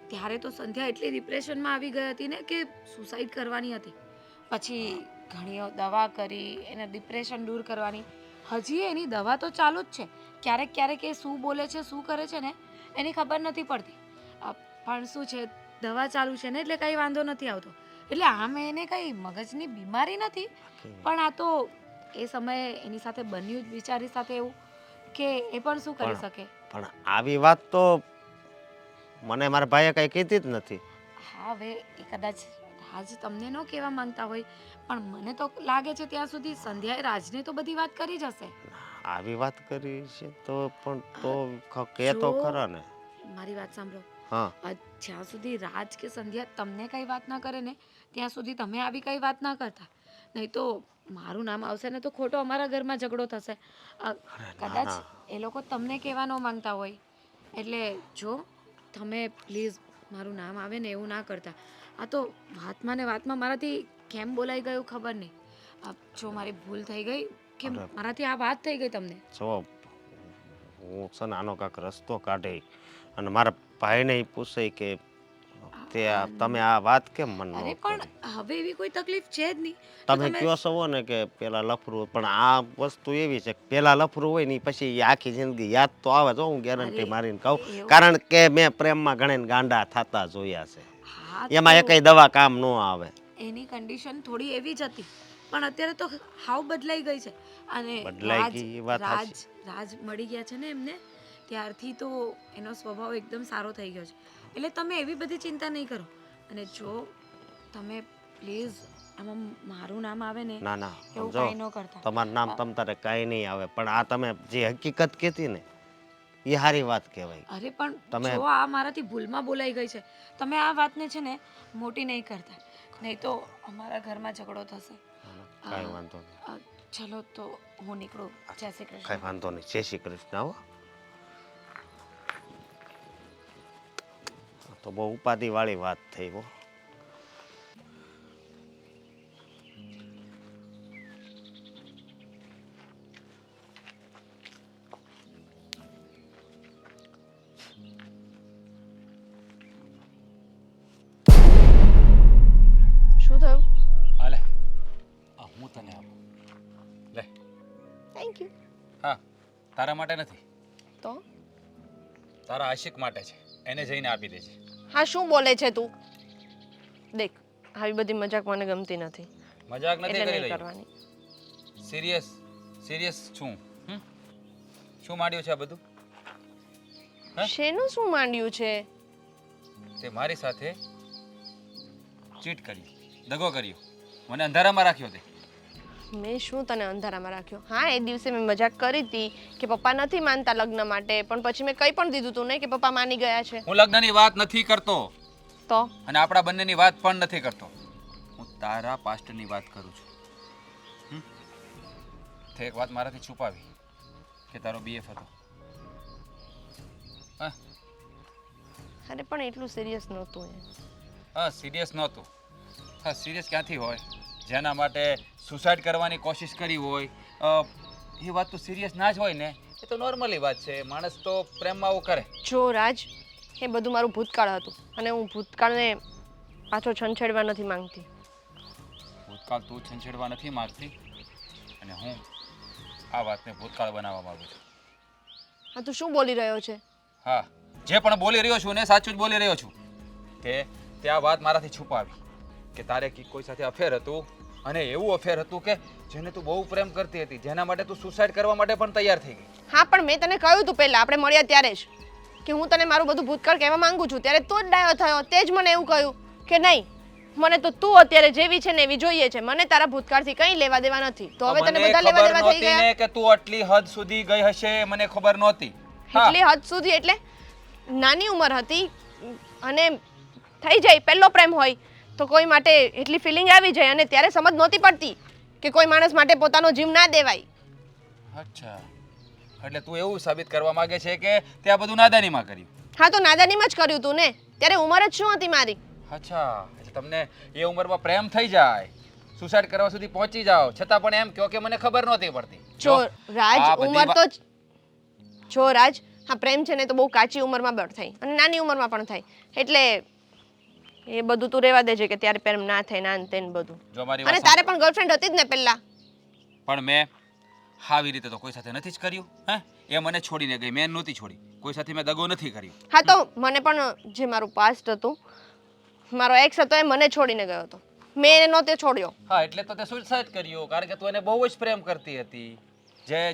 ત્યારે તો સંધ્યા એટલી ડિપ્રેશનમાં આવી ગઈ હતી ને કે સુસાઇડ કરવાની હતી. પછી ઘણી દવા કરી એને ડિપ્રેશન દૂર કરવાની. હજી એની દવા તો ચાલુ જ છે. ક્યારેક એ શું બોલે છે, શું કરે છે ને એની ખબર નથી પડતી. પણ શું છે, દવા ચાલુ છે ને એટલે કંઈ વાંધો નથી આવતો. એટલે આમ એને કંઈ મગજની બીમારી નથી, પણ આ તો એ સમયે એની સાથે બન્યું જ બિચારી સાથે એવું કે એ પણ શું કરી શકે. પણ આવી વાત તો મને મારા ભાઈએ કંઈ કીધી જ નથી. હા, હવે એ કદાચ રાજ તમને ન કહેવા માંગતા હોય પણ મને તો લાગે છે ત્યાં સુધી સંધ્યાએ રાજને તો બધી વાત કરી જ હશે. આવી વાત કરી છે તો પણ તો કે તો જો- ખરા ને. મારી વાત સાંભળો. હા જ્યાં સુધી રાજ કે સંધ્યા તમને કઈ વાત ના કરે ને ત્યાં સુધી તમે આવી કઈ વાત ના કરતા. નહીં તો મારું નામ આવશે ને તો ખોટો અમારા ઘરમાં ઝઘડો થશે. કદાચ એ લોકો તમને કહેવા ન માંગતા હોય. એટલે જો તમે પ્લીઝ મારું નામ આવે ને એવું ના કરતા. આ તો વાતમાં ને વાતમાં મારાથી કેમ બોલાઈ ગયું ખબર નહીં. જો મારી ભૂલ થઈ ગઈ કે મારાથી આ વાત થઈ ગઈ તમને. જો હું છે ને આનો કાંક રસ્તો કાઢે અને મારા ભાઈને પૂછે કે તમે આ વાત કેમ મને અરે પણ હવે એવી કોઈ તકલીફ છે જ નહીં. તમે કયો છો ને કે પેલા લફરું, પણ આ વસ્તુ એવી છે કે પેલા લફરું હોય ને પછી એ આખી જિંદગી યાદ તો આવે છે. હું ગેરંટી મારીને કહું, કારણ કે મેં પ્રેમમાં ઘણા ગાંડા થતા જોયા છે. હા, એમાં એકઈ દવા કામ ન આવે. એની કન્ડિશન થોડી એવી જ હતી, પણ અત્યારે તો હાવ બદલાઈ ગઈ છે. અને બદલાઈ ગઈ એ વાત રાજ રાજ મળી ગયા છે ને એમને, ત્યારથી તો એનો સ્વભાવ એકદમ સારો થઈ ગયો છે. એટલે તમે એવી બધી ચિંતા નહીં કરો. અને જો તમે પ્લીઝ આમાં મારું નામ આવે ને ના ના એવું સમજો, કાંઈ ન કરતા. તમારું નામ તમ તારે કાંઈ નહીં આવે, પણ આ તમે જે હકીકત કહેતી ને એ સારી વાત કહેવાય. અરે પણ જો આ મારાથી ભૂલમાં બોલાઈ ગઈ છે. તમે આ વાતને છે ને મોટી નહીં કરતા, નહીં તો અમારા ઘરમાં ઝઘડો થશે. કાંઈ વાંધો નહીં. ચલો તો હું નીકળું. જય શ્રી કૃષ્ણ. કાંઈ વાંધો નહીં. જય શ્રી કૃષ્ણ. આવો તો બહુ ઉપાધિ વાળી વાત થઈ. હો શું થયું? હાલે હું તને આપું. લે. Thank you. હા, તારા માટે નથી, તો તારા આશિક માટે છે. એને જઈને આપી દેજે. હા, શું બોલે છે તું? દેખ, આવી બધી મજાક મને ગમતી નથી. મજાક નથી એટલે કરી નહીં રહી. કરવાની. સિરિયસ છું. શું માંડ્યું છે આ બધું? હે? શેનું શું માંડ્યું છે? તે મારી સાથે ચીટ કરી, દગો કર્યો, મને અંધારામાં રાખ્યો. તે મેં શું તને અંધારામાં રાખ્યો? હા, એ દિવસે મેં મજાક કરી હતી કે પપ્પા નથી માનતા લગ્ન માટે, પણ પછી મેં કંઈ પણ દીધું તું નહીં કે પપ્પા માની ગયા છે. હું લગ્નની વાત નથી કરતો તો અને આપણા બંનેની વાત પણ નથી કરતો. હું તારા પાસ્ટની વાત કરું છું. તે એક વાત મારાથી છુપાવી કે તારો બીએફ હતો. હા, અરે પણ એટલું સિરિયસ નહોતું એ. હા, સિરિયસ નહોતું. હા, સિરિયસ ક્યાંથી હોય? જેના માટે સુસાઇડ કરવાની કોશિશ કરી હોય એ વાત તો સિરિયસ ના જ હોય ને. એ તો નોર્મલી વાત છે. માણસ તો પ્રેમમાં આવું કરે. જો રાજ, એ બધું મારું ભૂતકાળ હતું અને હું ભૂતકાળને પાછો છંછેડવા નથી માંગતી. ભૂતકાળ તું છંછેડવા નથી માંગતી અને હું આ વાતને ભૂતકાળ બનાવવા માંગુ છું. હા, તું શું બોલી રહ્યો છે? હા, જે પણ બોલી રહ્યો છું ને સાચું જ બોલી રહ્યો છું. તે આ વાત મારાથી છુપાવી કે તારે કોઈ સાથે અફેર હતું અને એવું અફેર હતું કે જેને તું બહુ પ્રેમ કરતી હતી, જેના માટે તું સુસાઇડ કરવા માટે પણ તૈયાર થઈ ગઈ. હા, પણ મેં તને કહ્યું તું પહેલા આપણે મળ્યા ત્યારે જ કે હું તને મારું બધું ભૂતકાળ કહેવા માંગુ છું. ત્યારે તું જ ડાયો થયો. તે જ મને એવું કહ્યું કે નહીં, મને તો તું અત્યારે જેવી છે ને એવી જોઈએ છે. મને તારા ભૂતકાળથી કંઈ લેવા દેવા નથી. તો હવે તને બધા લેવા દેવા થઈ ગયા. મને કે તું આટલી હદ સુધી ગઈ હશે મને ખબર નહોતી. એટલી હદ સુધી એટલે નાની ઉંમર હતી અને થઈ જાય પહેલો પ્રેમ હોય તો કોઈ માટે એટલી ફિલિંગ આવી જાય અને ત્યારે સમજ નહોતી પડતી કે કોઈ માણસ માટે પોતાનો જીવ ના દેવાય. અચ્છા, એટલે તું એવું સાબિત કરવા માંગે છે કે તે આ બધું નાદાનીમાં કર્યું? હા, તો નાદાનીમાં જ કર્યું તું ને. ત્યારે ઉંમર જ શું હતી મારી. અચ્છા, એટલે તમને એ ઉંમરમાં પ્રેમ થઈ જાય, સુસાઇડ કરવા સુધી પહોંચી જાઓ, છતાં પણ એમ કહો કે મને ખબર નહોતી પડતી. જો રાજ, આ બધી ઉંમર તો જો રાજ, હા, પ્રેમ છે ને તો બહુ કાચી ઉંમરમાં પણ થાય અને નાની ઉંમરમાં પણ થાય. એટલે એ બધું તું રહેવા દેજે કે ત્યારે પ્રેમ ના થાય ના તે બધું. જો મારી અને વાત તારે પણ ગર્લફ્રેન્ડ હતી જ ને પહેલા. પણ મેં આવી રીતે તો કોઈ સાથે નથી જ કર્યું. હે, એ મને છોડીને ગઈ, મેં નહોતી છોડી. કોઈ સાથે મેં દગો નથી કર્યો. હા, તો મને પણ જે મારું પાસ્ટ હતું, મારો એક્સ હતો, એ મને છોડીને ગયો હતો. મેં એને નહોતો છોડ્યો. હા, એટલે તો તે સુસાઇડ કર્યો કારણ કે તું એને બહુ જ પ્રેમ કરતી હતી,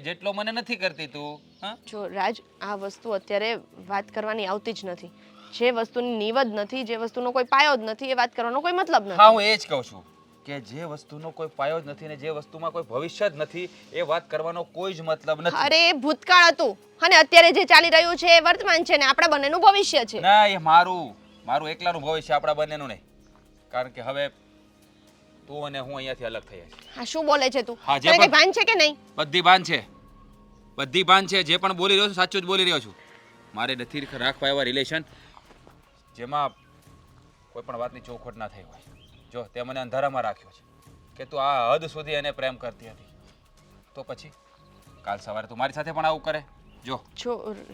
જેટલો મને નથી કરતી તું. હા, જો રાજ, આ વસ્તુ અત્યારે વાત કરવાની આવતી જ નથી. જે વસ્તુની નીવ જ નથી, જે વસ્તુનો કોઈ પાયો જ નથી, એ વાત કરવાનો કોઈ મતલબ નથી. હા, હું એ જ કહું છું કે જે વસ્તુનો કોઈ પાયો જ નથી ને જે વસ્તુમાં કોઈ ભવિષ્ય જ નથી, એ વાત કરવાનો કોઈ જ મતલબ નથી. અરે એ ભૂતકાળ હતું અને અત્યારે જે ચાલી રહ્યું છે એ વર્તમાન છે ને આપણા બંનેનું ભવિષ્ય છે. ના, એ મારું એકલાનું ભવિષ્ય, આપણા બંનેનું નહીં. કારણ કે હવે તું અને હું અહીંયાથી અલગ થયા છીએ. હા શું બોલે છે તું? હા, જે તને કઈ પણ- ભાન છે કે નહીં? બધી ભાન છે, બધી ભાન છે. જે પણ બોલી રહ્યો છું સાચું જ બોલી રહ્યો છું. મારે નથી રાખવા એવા રિલેશન જેમાં કોઈ પણ વાતની ચોખવટ ના થઈ હોય. જો તે મને અંધારામાં રાખ્યો છે કે તું આ હદ સુધી એને પ્રેમ કરતી હતી, તો પછી કાલ સવારે તું મારી સાથે પણ આવું કરે. જો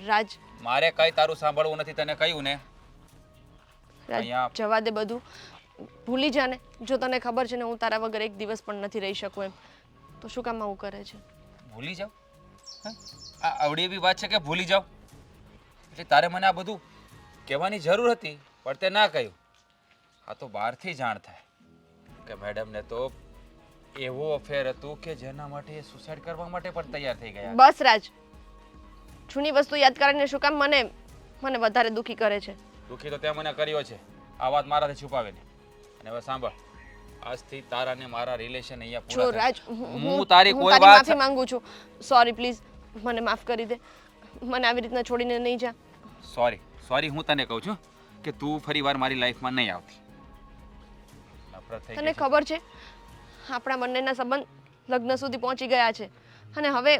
રાજ, મારે કઈ તારું સાંભળવું નથી, તને કહ્યું ને. રાજ અહીંયા- જવા દે બધું, ભૂલી જા ને. જો તને ખબર છે ને હું તારા વગર એક દિવસ પણ નથી રહી શકું એમ, તો શું કામ આવું કરે છે? ભૂલી જાવ? હા? આ આવડી એવી વાત છે કે ભૂલી જાવ? એટલે તારે મને આ બધું કહેવાની જરૂર હતી પણ તે ના કહ્યું. આ તો બહારથી જાણ થાય કે મેડમને તો એવું અફેર હતું કે જેના માટે એ સુસાઇડ કરવા માટે પણ તૈયાર થઈ ગયા. બસ રાજ, જૂની વસ્તુ યાદ કરીને શું કામ મને વધારે દુખી કરે છે? દુઃખી તો તે મને કર્યો છે, આ વાત મારાથી છુપાવીને. અને હવે સાંભળ, આજથી તારા ને મારા રિલેશન અહીંયા જો પૂરા રાજ, થાય. હું તારી કોઈ તારી વાત માફી માંગુ છું. સોરી પ્લીઝ, મને માફ કરી દે. મને આવી રીતના છોડીને નહીં જા. સોરી હું તને કહું છું કે તું ફરીવાર મારી લાઈફમાં નહીં આવતી. નફરત થઈ તને ગઈ છે. ખબર છે આપણા બંનેના સંબંધ લગ્ન સુધી પહોંચી ગયા છે, અને હવે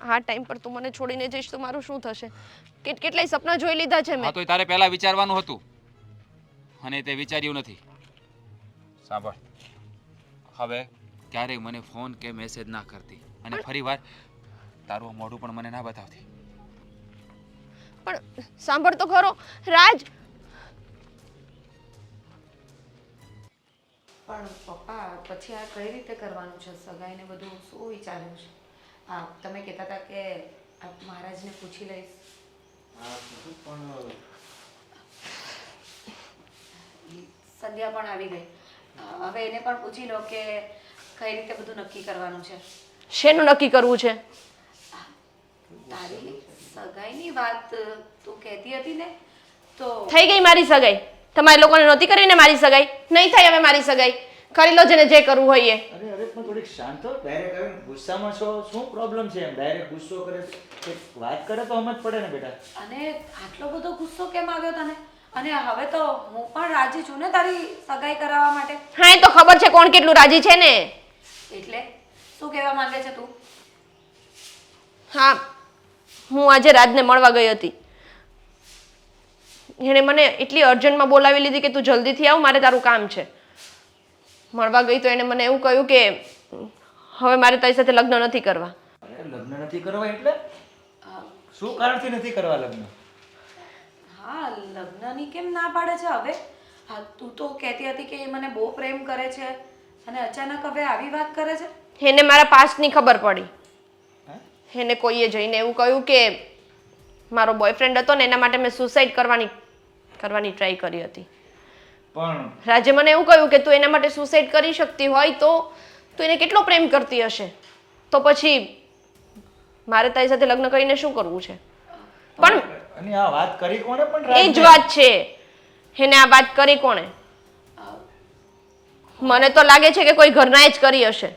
આ ટાઈમ પર તું મને છોડીને જઈશ તો મારું શું થશે? કેટલાય સપના જોઈ લીધા છે હા મેં. તો તારે પહેલા વિચારવાનું હતું અને તે વિચાર્યું નથી. સાંભળ, હવે ક્યારેય મને ફોન કે મેસેજ ના કરતી અને ફરીવાર તારું મોઢું પણ મને ના બતાવતી. પણ સાંભળ તો ખરો રાજ. પણ પપ્પા પછી આ કઈ રીતે કરવાનું છે? સગાઈને બધું શું વિચાર્યું છે? હા, તમે કહેતા હતા કે મહારાજને પૂછી લઈશ. સંધ્યા પણ આવી ગઈ, હવે એને પણ પૂછી લો કે કઈ રીતે બધું નક્કી કરવાનું છે. શેનું નક્કી કરવું છે? તારી સગાઈની વાત તું કહેતી હતી ને, તો થઈ ગઈ મારી સગાઈ. તમારે લોકોને નહોતી કરીને મારી સગાઈ. નહીં થાય હવે મારી સગાઈ. કરી લો જેને જે કરવું હોય એ. અરે પણ થોડીક શાંત હો. ડાયરેક્ટ આવીને ગુસ્સામાં છો, શું પ્રોબ્લેમ છે? એમ ડાયરેક્ટ ગુસ્સો કરે છે. વાત કરે તો સમજ પડે ને બેટા. અને આટલો બધો ગુસ્સો કેમ આવ્યો તને? અને હવે તો હું પણ રાજી છું ને તારી સગાઈ કરાવવા માટે. હા એ તો ખબર છે કોણ કેટલું રાજી છે ને. એટલે શું કહેવા માંગે છે તું? હા, હું આજે રાજને મળવા ગઈ હતી. એણે મને એટલી અર્જન્ટમાં બોલાવી લીધી કે તું જલ્દીથી આવ, મારે તારું કામ છે. મળવા ગઈ તો એણે મને એવું કહ્યું કે હવે મારે તારી સાથે લગ્ન નથી કરવા. અરે લગ્ન નથી કરવા એટલે શું કારણથી નથી કરવા લગ્ન? હા, લગ્નની કેમ ના પાડે છે હવે? હા, તું તો કહેતી હતી કે એ મને બહુ પ્રેમ કરે છે અને અચાનક હવે આવી વાત કરે છે. એને મારા પાસ્ટની ખબર પડી. હે? એને કોઈએ જઈને એવું કહ્યું કે મારો બોયફ્રેન્ડ હતો ને એના માટે મેં સુસાઇડ કરવાની ટ્રાય કરી હતી. પણ રાજે મને એવું કહ્યું કે તું એના માટે સુસાઇડ કરી શકતી હોય તો તું એને કેટલો પ્રેમ કરતી હશે, તો પછી મારે તારી સાથે લગ્ન કરીને શું કરવું છે? પણ અને આ વાત કરી કોણે? પણ એ જ રાજને? વાત છે, એને આ વાત કરી કોણે? મને તો લાગે છે કે કોઈ ઘરનાએ જ કરી હશે.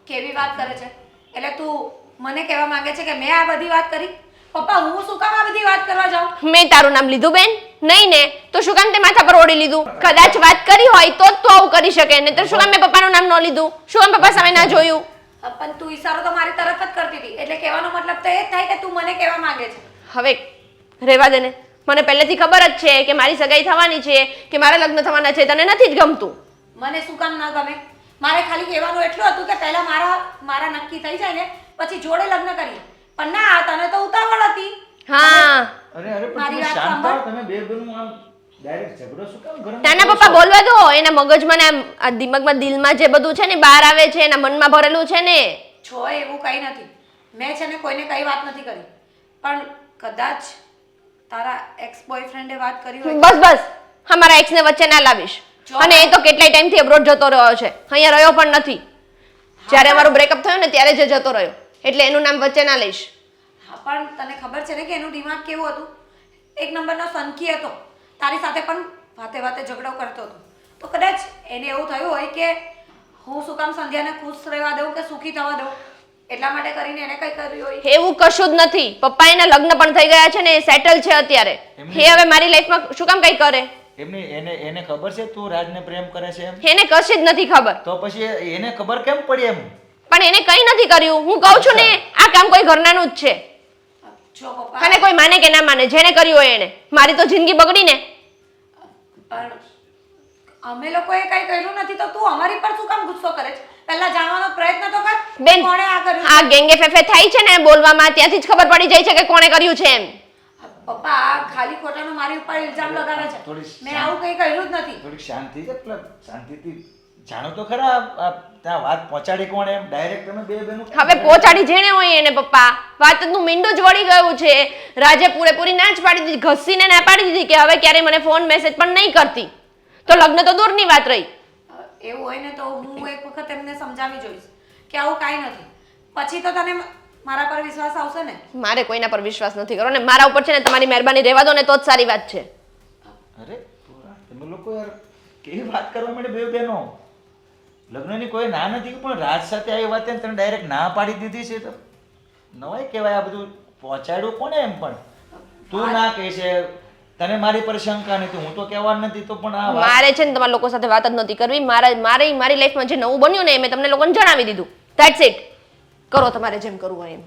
કેવી વાત કરે છે? એટલે તું મને કહેવા માંગે છે કે મેં આ બધી વાત કરી? પપ્પા, હું શું કામ આ બધી વાત કરવા જાઉં? મેં તારું નામ લીધું બેન? નહીં ને, તો શું કામ તે માથા પર ઓઢી લીધું? કદાચ વાત કરી હોય તો જ તું આવું કરી શકે, ને તો શું કામ મેં પપ્પાનું નામ ન લીધું? શું કામ પપ્પા સામે ના જોયું? પણ તું ઈશારો તો મારી તરફ જ કરતી હતી, એટલે કહેવાનો મતલબ તો એ જ થાય કે તું મને કહેવા માંગે છે. હવે રહેવા દે ને. મને પહેલેથી ખબર જ છે કે મારી સગાઈ થવાની છે, કે મારા લગ્ન થવાના છે. તને નથી જ ગમતું. મને શું કામ ના ગમે? મારે ખાલી કહેવાનું એટલું હતું કે પહેલા મારા નક્કી થઈ જાય ને પછી જોડે લગ્ન કરીએ. પણ ના, તને તો ઉતાવળ હતી. હા, અરે પણ મારી તમે વાત શાંત સાંભળ. થાઓ. તમે બે બહેનું આમ ડાયરેક્ટ ઝઘડો શું કામ ઘરમાં નાના કરો પપ્પા છો? બોલવા દો. એના મગજમાં ને આ દિમાગમાં દિલમાં જે બધું છે ને બહાર આવે છે, એના મનમાં ભરેલું છે ને. છો એવું કંઈ નથી. મેં છે ને કોઈને કઈ વાત નથી કરી, પણ કદાચ તારા એક્સ બોયફ્રેન્ડે વાત કરી હોય. બસ બસ, અમારા એક્સને વચ્ચે ના લાવીશ. જો અને એ તો કેટલાય ટાઈમથી અબ્રોડ જતો રહ્યો છે, અહીંયા રહ્યો પણ નથી. જ્યારે અમારું બ્રેકઅપ થયું ને ત્યારે જ જતો રહ્યો, એટલે એનું નામ વચ્ચે ના લઈશ. હા, પણ તને ખબર છે ને કે એનું દિમાગ કેવું હતું? એક નંબરનો સનકી હતો. તારી સાથે પણ વાતે વાતે ઝઘડો કરતો હતો. તો કદાચ એને એવું થયું હોય કે હું શું કામ સંધ્યાને ખુશ રહેવા દઉં કે સુખી થવા દઉં, એટલા માટે કરીને એને કંઈ કર્યું હોય. એવું કશું જ નથી. પપ્પા એના લગ્ન પણ થઈ ગયા છે ને, સેટલ છે અત્યારે. એ હવે મારી લાઈફમાં શું કામ કંઈ કરે? એમને એને ખબર છે તું રાજને પ્રેમ કરે છે એમ? એને કશી જ નથી ખબર. તો પછી એને ખબર કેમ પડી એમ? પણ એને કંઈ નથી કર્યું. હું કહું છું ને, આ કામ કોઈ ઘરનાનું જ છે. જો પપ્પા, અને કોઈ માને કે ના માને, જેને કર્યું હોય એને. મારી તો જિંદગી બગડી ને. પણ અમે લોકોએ કઈ કર્યું નથી તો તું અમારી પર શું કામ ગુસ્સો કરે છે? પહેલા જાણવાનો પ્રયત્ન તો કર. બેન, કોણે આ કર્યું? આ ગેંગે ફેફે થાય છે ને બોલવામાં, ત્યાંથી જ ખબર પડી જાય છે કે કોણે કર્યું છે એમ. પપ્પા આ ખાલી ખોટાનું મારી ઉપર ઇલ્ઝામ લગાવે છે. થોડી મેં આવું કંઈ કર્યું જ નથી. થોડીક શાંતિ છે, પેલા શાંતિથી જાણો તો ખરા ત્યાં વાત પહોંચાડી કોણ એમ? ડાયરેક્ટ તમે બે બેનું હવે પહોંચાડી જેણે હોય એને પપ્પા, વાતનું મીંડું જ વળી ગયું છે. રાજે પૂરેપૂરી ના જ પાડી દીધી, ઘસીને ના પાડી દીધી કે હવે ક્યારે મને ફોન મેસેજ પણ નહીં કરતી. તો લગ્ન તો દૂરની વાત રહી. એવું હોય ને તો હું એક વખત એમને સમજાવી જોઈશ કે આવું કાંઈ નથી. પછી તો તને મારા પર વિશ્વાસ આવશે ને? મારે કોઈના પર વિશ્વાસ નથી કરવો ને મારા ઉપર છે ને તમારી મહેરબાની રહેવા દો ને તો જ સારી વાત છે. અરે તમે લોકો યાર કેવી વાત કરવા માંડે બે બહેનો? લગ્નની કોઈ ના નથી પણ રાજ સાથે આવી વાત તને ડાયરેક્ટ ના પાડી દીધી છે તો નવાય કહેવાય. આ બધું પહોંચાડ્યું કોને એમ? પણ તું ના કહે છે, તને મારી પર શંકા નથી, હું તો કહેવા નથી તો પણ આ વાત મારે છે ને તમારા લોકો સાથે વાત જ નથી કરવી. મારી લાઈફમાં જે નવું બન્યું ને એ મેં તમને લોકોને જણાવી દીધું. That's it. કરો તમારે જેમ કરવું હોય એમ.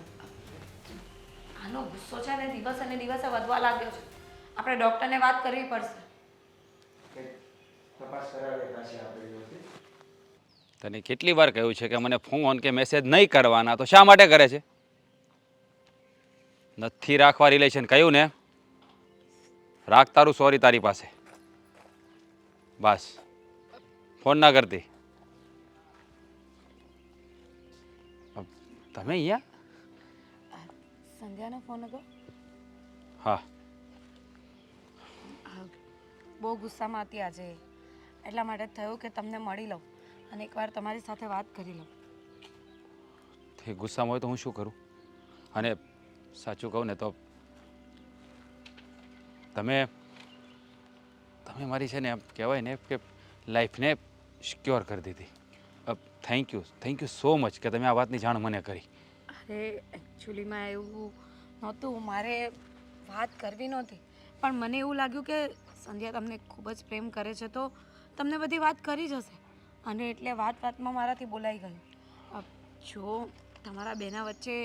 આનો ગુસ્સો છે ને દિવસે ને દિવસે વધવા લાગ્યો છે. આપણે ડોક્ટરને વાત કરવી પડશે. તપાસ કરાવે પાછી આપણે જોઈશે. તને કેટલી વાર કહ્યું છે કે મને ફોન કે મેસેજ નહીં કરવાના, તો શા માટે કરે છે? નથી રાખવા રિલેશન, કહ્યું ને? રાખ તારું સોરી તારી પાસે. બસ ફોન ના કરતી. તમે અહીંયા? સંધ્યાનો ફોન હતો. હા. બહુ ગુસ્સામાં હતી આજે, એટલા માટે થયું કે તમને મળી લઉં અને એકવાર તમારી સાથે વાત કરી લઉં. તે ગુસ્સામાં હોય તો હું શું કરું? અને સાચું કહું ને તો તમે મારી છે ને એમ કહેવાય ને કે લાઈફને સિક્યોર કરી દીધી. થેન્ક યુ સો મચ કે તમે આ વાતની જાણ મને કરી. અરે એકચ્યુઅલીમાં એવું નહોતું, મારે વાત કરવી નહોતી, પણ મને એવું લાગ્યું કે સંધ્યા તમને ખૂબ જ પ્રેમ કરે છે તો તમને બધી વાત કરી જ હશે અને એટલે વાતમાં મારાથી બોલાઈ ગયું. જો તમારા બેના વચ્ચે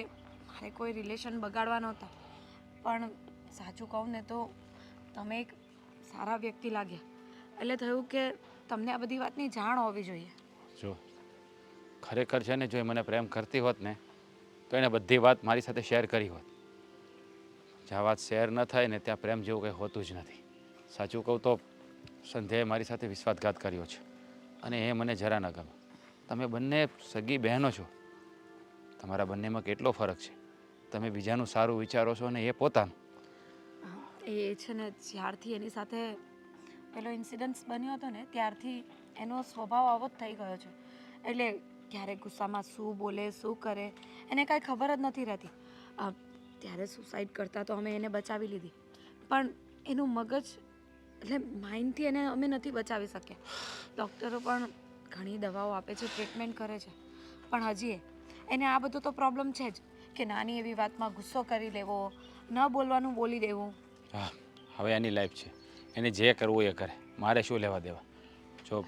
મારે કોઈ રિલેશન બગાડવા નહોતા, પણ સાચું કહું ને તો તમે એક સારા વ્યક્તિ લાગ્યા એટલે થયું કે તમને આ બધી વાતની જાણ હોવી જોઈએ. જો ખરેખર છે ને, જો એ મને પ્રેમ કરતી હોત ને તો એને બધી વાત મારી સાથે શેર કરી હોત. જ્યાં વાત શેર ન થાય ને ત્યાં પ્રેમ જેવું કંઈ હોતું જ નથી. સાચું કહું તો સંધ્યાએ મારી સાથે વિશ્વાસઘાત કર્યો છે અને એ મને જરા ન ગમે. તમે બંને સગી બહેનો છો, તમારા બંનેમાં કેટલો ફરક છે. તમે બીજાનું સારું વિચારો છો અને એ પોતાનું. એ છે ને, જ્યારથી એની સાથે પેલો ઇન્સિડન્સ બન્યો હતો ને ત્યારથી એનો સ્વભાવ આવો જ થઈ ગયો છે. એટલે ક્યારેક ગુસ્સામાં શું બોલે શું કરે એને કાંઈ ખબર જ નથી રહેતી. ત્યારે સુસાઇડ કરતા તો અમે એને બચાવી લીધી, પણ એનું મગજ એટલે માઇન્ડથી એને અમે નથી બચાવી શક્યા. ડૉક્ટરો પણ ઘણી દવાઓ આપે છે, ટ્રીટમેન્ટ કરે છે, પણ હજી એને આ બધો તો પ્રોબ્લેમ છે જ કે નાની એવી વાતમાં ગુસ્સો કરી લેવો, ન બોલવાનું બોલી દેવું. હા, હવે એની લાઈફ છે, એને જે કરવું એ કરે, મારે શું લેવા દેવા. જો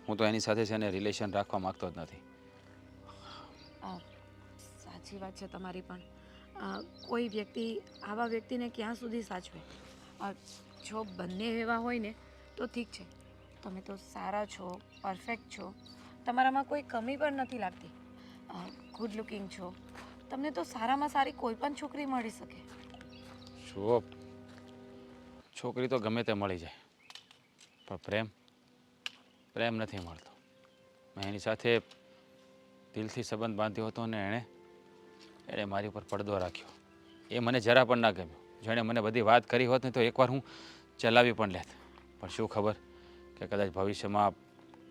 હું તો એની સાથે છે ને રિલેશન રાખવા માગતો જ નથી. સાચી વાત છે તમારી, પણ કોઈ વ્યક્તિ આવા વ્યક્તિને ક્યાં સુધી સાચવે? જો બંને એવા હોય ને તો ઠીક છે, તમે તો સારા છો, પરફેક્ટ છો, તમારામાં કોઈ કમી પણ નથી લાગતી, ગુડ લુકિંગ છો, તમને તો સારામાં સારી કોઈ પણ છોકરી મળી શકે. જો છોકરી તો ગમે તે મળી જાય, પણ પ્રેમ નથી મળતો. મેં એની સાથે દિલથી સંબંધ બાંધ્યો હતો અને એણે મારી ઉપર પડદો રાખ્યો. એ મને જરા પણ ના ગમ્યું. જેણે મને બધી વાત કરી હોત ને તો એકવાર હું ચલાવી પણ લેત, પણ શું ખબર કે કદાચ ભવિષ્યમાં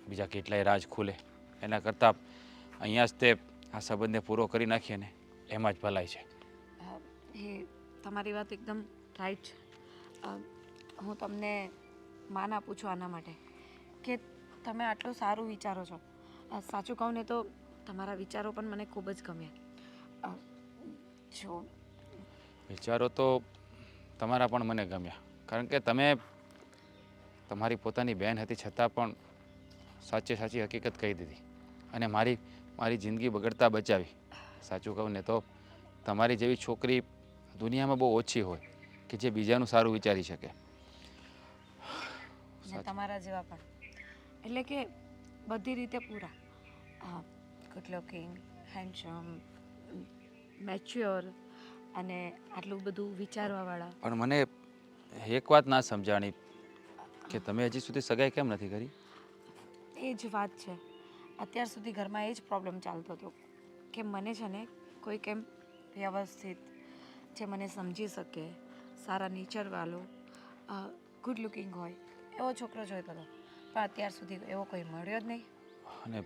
બીજા કેટલાય રાજ ખુલે. એના કરતાં અહીંયા જ તે આ સંબંધને પૂરો કરી નાખીએ ને એમાં જ ભલાઈ છે. એ તમારી વાત એકદમ રાઈટ છે. હું તમને માન આપું છું આના માટે કે તમે આટલું સારું વિચારો છો. સાચું કહું ને તો તમારા વિચારો પણ મને ખૂબ જ ગમ્યા. જો વિચારો તો તમારા પણ મને ગમ્યા, કારણ કે તમે તમારી પોતાની બહેન હતી છતાં પણ સાચે સાચી હકીકત કહી દીધી અને મારી જિંદગી બગડતા બચાવી. સાચું કહું ને તો તમારી જેવી છોકરી દુનિયામાં બહુ ઓછી હોય કે જે બીજાનું સારું વિચારી શકે. ને તમારા જેવા પણ, એટલે કે બધી રીતે પૂરા, ગુડ લુકિંગ, હેન્ડસમ, મેચ્યોર અને આટલું બધું વિચારવાવાળા. પણ મને એક વાત ના સમજાણી કે તમે હજી સુધી સગાઈ કેમ નથી કરી? એ જ વાત છે, અત્યાર સુધી ઘરમાં એ જ પ્રોબ્લેમ ચાલતો હતો કે મને છે ને કોઈ કેમ વ્યવસ્થિત, જે મને સમજી શકે, સારા નેચરવાળો, ગુડ લુકિંગ હોય એવો છોકરો જોઈતો હતો, પણ અત્યાર સુધી એવો કોઈ મળ્યો જ નહીં. અને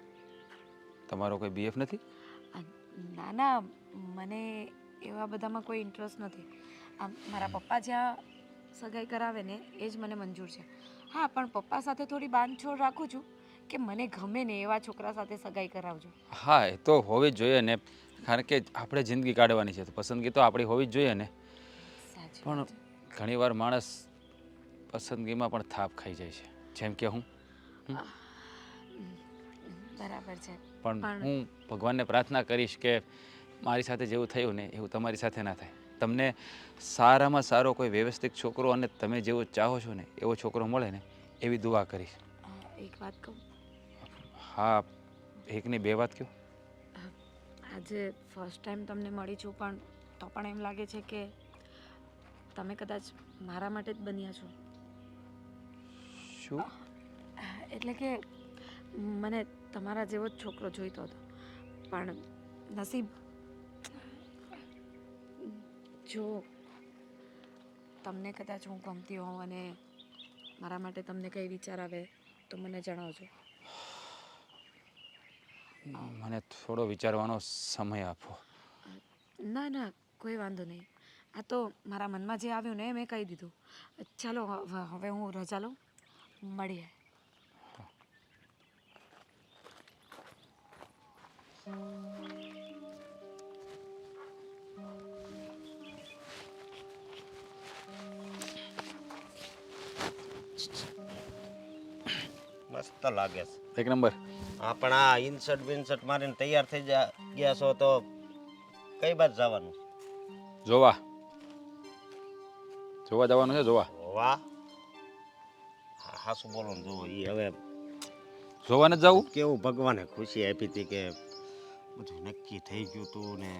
તમારો કોઈ બીએફ નથી? ના ના, મને એવા બધામાં કોઈ ઇન્ટરેસ્ટ નથી. આમ મારા પપ્પા જ્યાં સગાઈ કરાવે ને એ જ મને મંજૂર છે. હા, પણ પપ્પા સાથે થોડી બાંધછોડ રાખું છું કે મને ગમે ને એવા છોકરા સાથે સગાઈ કરાવજો. હા, એ તો હોવી જ જોઈએ ને, કારણ કે આપણે જિંદગી કાઢવાની છે તો પસંદગી તો આપણી હોવી જ જોઈએ ને. સાચી પણ વાત છે. ઘણીવાર માણસ પસંદગીમાં પણ થાપ ખાઈ જાય છે, જેમ કે હું. બરાબર છે. પણ હું ભગવાનને પ્રાર્થના કરીશ કે મારી સાથે જેવું થયું ને એવું તમારી સાથે ના થાય. તમને સારામાં સારો કોઈ વ્યવસ્થિત છોકરો અને તમે જેવો ચાહો છો ને એવો છોકરો મળે ને એવી દુઆ કરીશ. એક વાત કહું? હા, એકની બે વાત કહો. આજે ફર્સ્ટ ટાઈમ તમને મળી છું, પણ તો પણ એમ લાગે છે કે તમે કદાચ મારા માટે જ બન્યા છો. શું? એટલે કે મને તમારા જેવો જ છોકરો જોઈતો હતો, પણ નસીબ, જો તમને કદાચ હું ગમતી હોઉં અને મારા માટે તમને કંઈ વિચાર આવે તો મને જણાવજો. મને થોડો વિચારવાનો સમય આપો. ના ના, કોઈ વાંધો નહીં. આ તો મારા મનમાં જે આવ્યું ને મેં કહી દીધું. ચાલો હવે હું રજા લઉં, મળીએ. મસ્ત લાગે છે. એક નંબર. હા, પણ આ ઇન્સર્ટ બિન્સર્ટ મારીને તૈયાર થઈ ગયા છો તો કઈ બાજુ જવાનું? જોવા જવાનું છે. જોવા. વાહ, હા શું બોલો ને, જોવો એ હવે જોવા નથી જવું? કેવું ભગવાને ખુશી આપી હતી કે બધું નક્કી થઈ ગયું તું ને.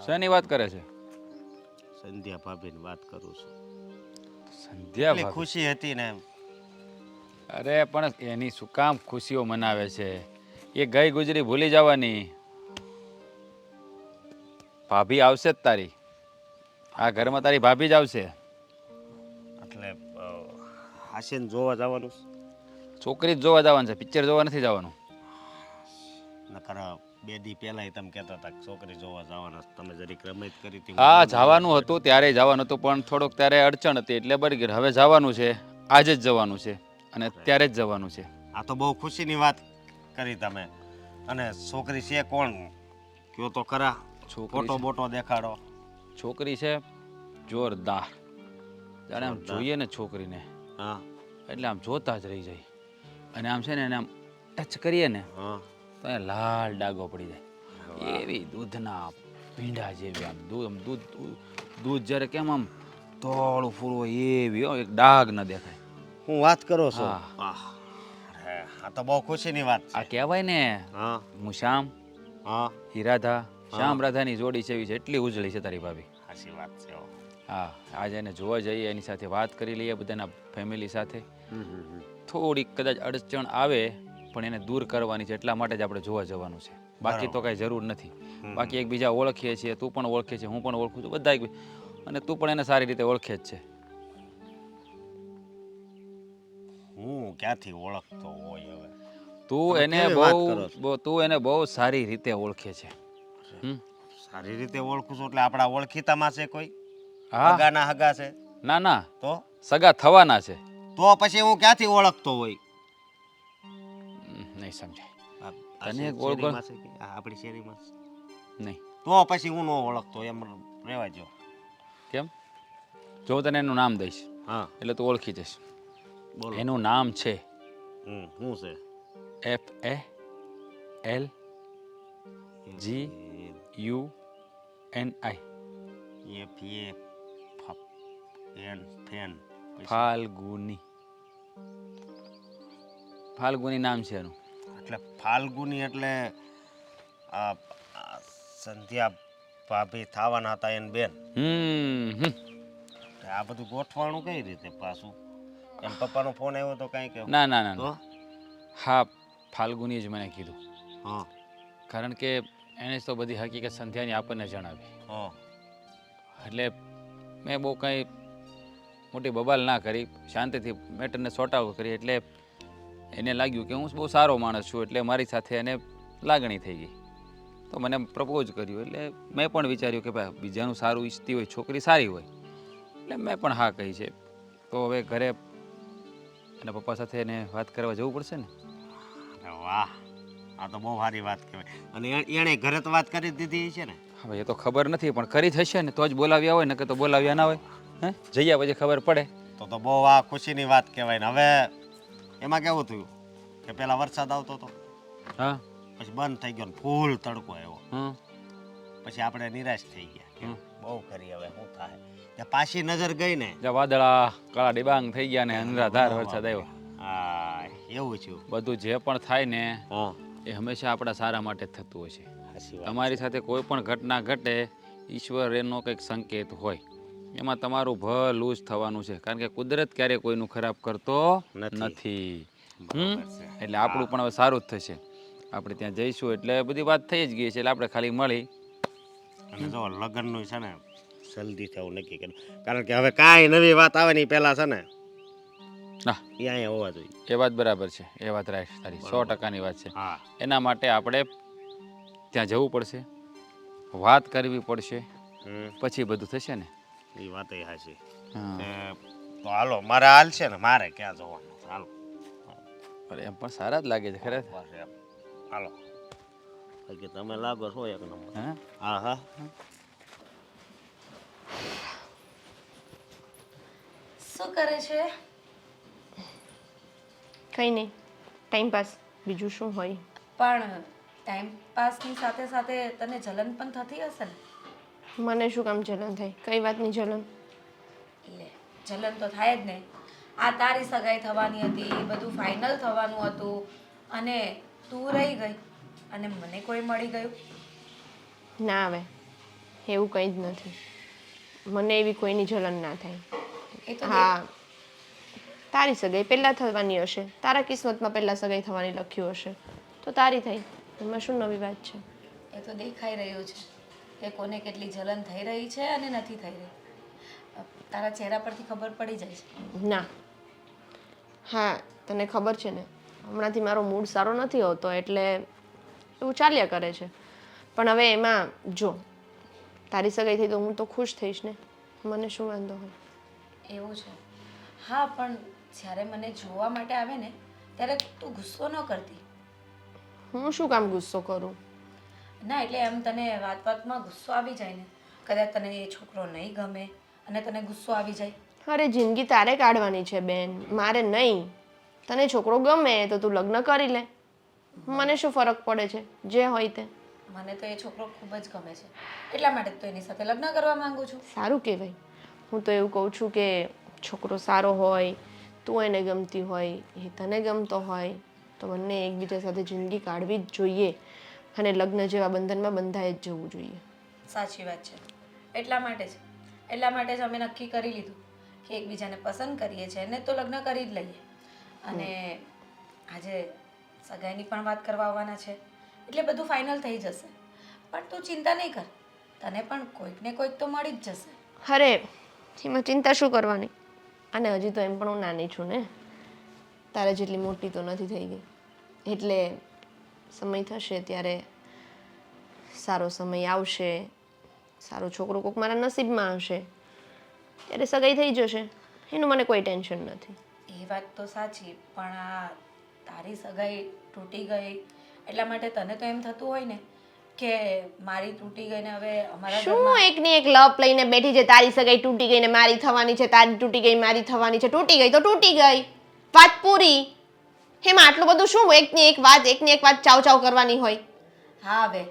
શેની વાત કરે છે? સંધ્યા ભાભીની વાત કરું છું. સંધ્યા એટલી ભાભી? ખુશી હતી ને. અરે પણ એની શું કામ ખુશીઓ મનાવે છે? એ ગઈ ગુજરી ભૂલી જવાની. ભાભી આવશે જ તારી. આ ઘરમાં તારી ભાભી જ આવશે. એટલે હાસીને જોવા જવાનું છે? છોકરી જ જોવા જવાનું છે, પિક્ચર જોવા નથી જવાનું. નકર 2 દી પહેલા તમે કહેતા હતા કે છોકરી જોવા જવાના છે. તમે જરીક રમત કરી હતી. હા, જવાનું હતું, ત્યારે જવાનું હતું, પણ થોડોક ત્યારે અડચણ હતી એટલે બળી ગઈ. હવે જવાનું છે, આજે જ જવાનું છે અને ત્યારે જ જવાનું છે. આ તો બહુ ખુશીની વાત કરી તમે. અને છોકરી છે કોણ કયો તો ખરા? ફોટો બોટો દેખાડો. છોકરી છે જોરદાર. જાણે આમ જોઈએ ને છોકરીને હા, એટલે આમ જોતા જ રહી જાય. અને આમ છે ને એને આમ ટચ કરીએ ને હા, તો એ લાલ ડાઘો પડી જાય. એવી દૂધના ભીંડા જેવી, આમ દૂધ જ્યારે કેમ આમ ધોળું ફૂલ હોય એવી, એક ડાઘ ન દેખાય. હું વાત કરો છો? હા. અરે આ તો બહુ ખુશીની વાત આ છે. કહેવાય ને, હા, હું શ્યામ, હા, હિરાધા, શ્યામ રાધાની જોડી છે એવી છે. એટલી ઉજળી છે તારી ભાભી. સાચી વાત છે. હા, આજે એને જોવા જઈએ, એની સાથે વાત કરી લઈએ બધાના ફેમિલી સાથે. થોડીક કદાચ અડચણ આવે પણ એને દૂર કરવાની છે, એટલા માટે જ આપણે જોવા જવાનું છે. બાકી તો કાંઈ જરૂર નથી. બાકી એકબીજા ઓળખીએ છીએ, તું પણ ઓળખે છે, હું પણ ઓળખું છું, બધા. અને તું પણ એને સારી રીતે ઓળખે જ છે. હું ક્યાંથી ઓળખતો હોય હવે? તું એને બહુ સારી રીતે ઓળખે છે. સારી રીતે ઓળખું છું એટલે આપણા ઓળખીતામાં છે કોઈ? હા. હગાના હગા છે? ના ના, તો સગા થવાના છે. તો પછી હું ક્યાંથી ઓળખતો હોય? નહીં સમજાય. આ તને શેરીમાં છે કે આપણી શેરીમાં છે? નહીં. તો પછી હું ન ઓળખતો એમ રહેવા જો. કેમ? જો હું તને એનું નામ દઈશ. હા એટલે તું ઓળખી જઈશ. બોલો. એનું નામ છે શું છે? FALGUNI. ફેન ફાલ્ગુની. ફાલ્ગુની નામ છે એનું. એટલે ફાલ્ગુની એટલે આ સંધ્યા ભાભી થવાના હતા એને બેન. આ બધું ગોઠવાણું કઈ રીતે પાછું? એમ પપ્પાનો ફોન આવ્યો તો કઈ કે ના ના ના તો ના. હા, ફાલ્ગુની જ મને કીધું. હા કારણ કે એને જ તો બધી હકીકત સંધ્યાની આપણને જણાવી. હા એટલે મેં બહુ કંઈ મોટી બબાલ ના કરી, શાંતિથી મેટરને સોર્ટ આઉટ કરી. એટલે એને લાગ્યું કે હું બહુ સારો માણસ છું, એટલે મારી સાથે એને લાગણી થઈ ગઈ. તો મને પ્રપોઝ કર્યું. એટલે મેં પણ વિચાર્યું કે ભાઈ બીજાનું સારું ઈચ્છતી હોય, છોકરી સારી હોય, એટલે મેં પણ હા કહી છે. તો હવે ઘરે એના પપ્પા સાથે એને વાત કરવા જવું પડશે ને. અરે વાહ, આ તો બહુ સારી વાત કહેવાય. અને એણે ઘરે તો વાત કરી દીધી છે ને? હવે એ તો ખબર નથી, પણ કરી જ હશે ને તો જ બોલાવ્યા હોય, ને કે તો બોલાવ્યા ના હોય. હે, જઈએ પછી ખબર પડે. તો બહુ આ ખુશીની વાત કહેવાય ને. હવે એમાં કેવું થયું કે પેલા વરસાદ આવતો હતો, હા પછી બંધ થઈ ગયો ને ફૂલ તડકો આવ્યો. હા પછી આપણે નિરાશ થઈ ગયા કે બહુ કરી, હવે શું થાય. ત્યાં પાછી નજર ગઈ ને, જ્યાં વાદળા કાળા ડિબાંગ થઈ ગયા ને અંધાધાર વરસાદ આવ્યો. હા એવું થયું. બધું જે પણ થાય ને હા એ હંમેશા આપણા સારા માટે જ થતું હોય છે. સાચી વાત. તમારી સાથે કોઈ પણ ઘટના ઘટે, ઈશ્વર એનો કંઈક સંકેત હોય. એમાં તમારું ભલું જ થવાનું છે, કારણ કે કુદરત ક્યારેય કોઈનું ખરાબ કરતો નથી. બરોબર છે. એટલે આપણું પણ હવે સારું જ થશે. આપણે ત્યાં જઈશું એટલે બધી વાત થઈ જ ગઈ છે. એટલે આપણે ખાલી મળી. અને જો લગ્નનું છે ને જલ્દી થવું નક્કી કર્યું, કારણ કે હવે કાંઈ નવી વાત આવે ને એ પહેલા છે ને ના, એ અહીંયા હોવા જોઈએ. એ વાત બરાબર છે. એ વાત રાઈટ તારી, 100%ની વાત છે. હા એના માટે આપણે ત્યાં જવું પડશે, વાત કરવી પડશે, પછી બધું થશે ને. એ વાત એ હાચી. હા, તો હાલો, મારે હાલ છે ને, મારે ક્યાં જવાનું? હાલો અરે એમ પણ સારા જ લાગે છે ખરેખર. બસ એમ. હાલો બાકી તમે લાગો છો એક નંબર. હા, હા હા શું કરે છે? કંઈ નહીં, ટાઈમ પાસ, બીજું શું હોય. પણ ટાઈમ પાસની સાથે સાથે તને જલન પણ થતી હશે ને? મને શું કામ જલન થાય? કઈ વાતની જલન? લે, જલન તો થાય જ ને. આ તારી સગાઈ થવાની હતી, બધું ફાઇનલ થવાનું હતું, અને તું રહી ગઈ અને મને કોઈ મળી ગયું. ના આવે, એવું કંઈ જ નથી. મને એવી કોઈની જલન ના થાય. એ તો હા, તારી સગાઈ પહેલાં થવાની હશે, તારા કિસ્મતમાં પહેલાં સગાઈ થવાની લખ્યું હશે, તો તારી થઈ. એમાં શું નવી વાત છે? એ તો દેખાઈ રહ્યું છે કે કોને કેટલી જલન થઈ રહી છે અને નથી થઈ રહી. તારા ચહેરા પરથી ખબર પડી જાય છે. ના, હા, તને ખબર છે ને, હમણાંથી મારો મૂડ સારો નથી હોતો, એટલે એવું ચાલ્યા કરે છે. પણ હવે એમાં જો તારી સગાઈ થઈ તો હું તો ખુશ થઈશ ને, મને શું વાંધો હોય? એવું છે? હા, પણ જ્યારે મને જોવા માટે આવે ને ત્યારે તું ગુસ્સો ન કરતી. હું શું કામ ગુસ્સો કરું? ના, એટલે એમ તને વાત વાતમાં ગુસ્સો આવી જાય ને, કદાચ તને એ છોકરો નહીં ગમે અને તને ગુસ્સો આવી જાય. અરે જિંદગી તારે કાઢવાની છે બેન, મારે નહીં. તને છોકરો ગમે તો તું લગ્ન કરી લે, મને શું ફરક પડે છે? જે હોય તે. મને તો એ છોકરો ખૂબ જ ગમે છે, એટલા માટે જ તો એની સાથે લગ્ન કરવા માંગુ છું. સારું કહેવાય. હું તો એવું કહું છું કે છોકરો સારો હોય, તું એને ગમતી હોય, એ તને ગમતો હોય, તો બંને એકબીજા સાથે જિંદગી કાઢવી જ જોઈએ, અને લગ્ન જેવા બંધનમાં બંધાઈ જ જવું જોઈએ. સાચી વાત છે. એટલા માટે જ અમે નક્કી કરી લીધું કે એકબીજાને પસંદ કરીએ છીએ ને તો લગ્ન કરી જ લઈએ. અને આજે સગાઈની પણ વાત કરવા આવવાના છે, એટલે બધું ફાઇનલ થઈ જશે. પણ તું ચિંતા નહીં કર, તને પણ કોઈક ને કોઈક તો મળી જ જશે. અરે એમાં ચિંતા શું કરવાની? અને હજી તો એમ પણ હું નાની છું ને, તારા જેટલી મોટી તો નથી થઈ ગઈ. એટલે સમય થશે ત્યારે, સારો સમય આવશે, સારો છોકરો કોક મારા નસીબમાં આવશે, ત્યારે સગાઈ થઈ જશે. એનું મને કોઈ ટેન્શન નથી. એ વાત તો સાચી, પણ આ તારી સગાઈ તૂટી ગઈ એટલા માટે તને તો એમ થતું હોય ને કે મારી તૂટી ગઈ ને હવે અમારા શું એકની એક લપ લઈને બેઠી છે? તારી સગાઈ તૂટી ગઈ ને મારી થવાની છે, તારી તૂટી ગઈ મારી થવાની છે. તૂટી ગઈ તો તૂટી ગઈ, વાત પૂરી. એમાં આટલું બધું શું એકની એક વાત ચાવ ચાવ કરવાની હોય? હા હવે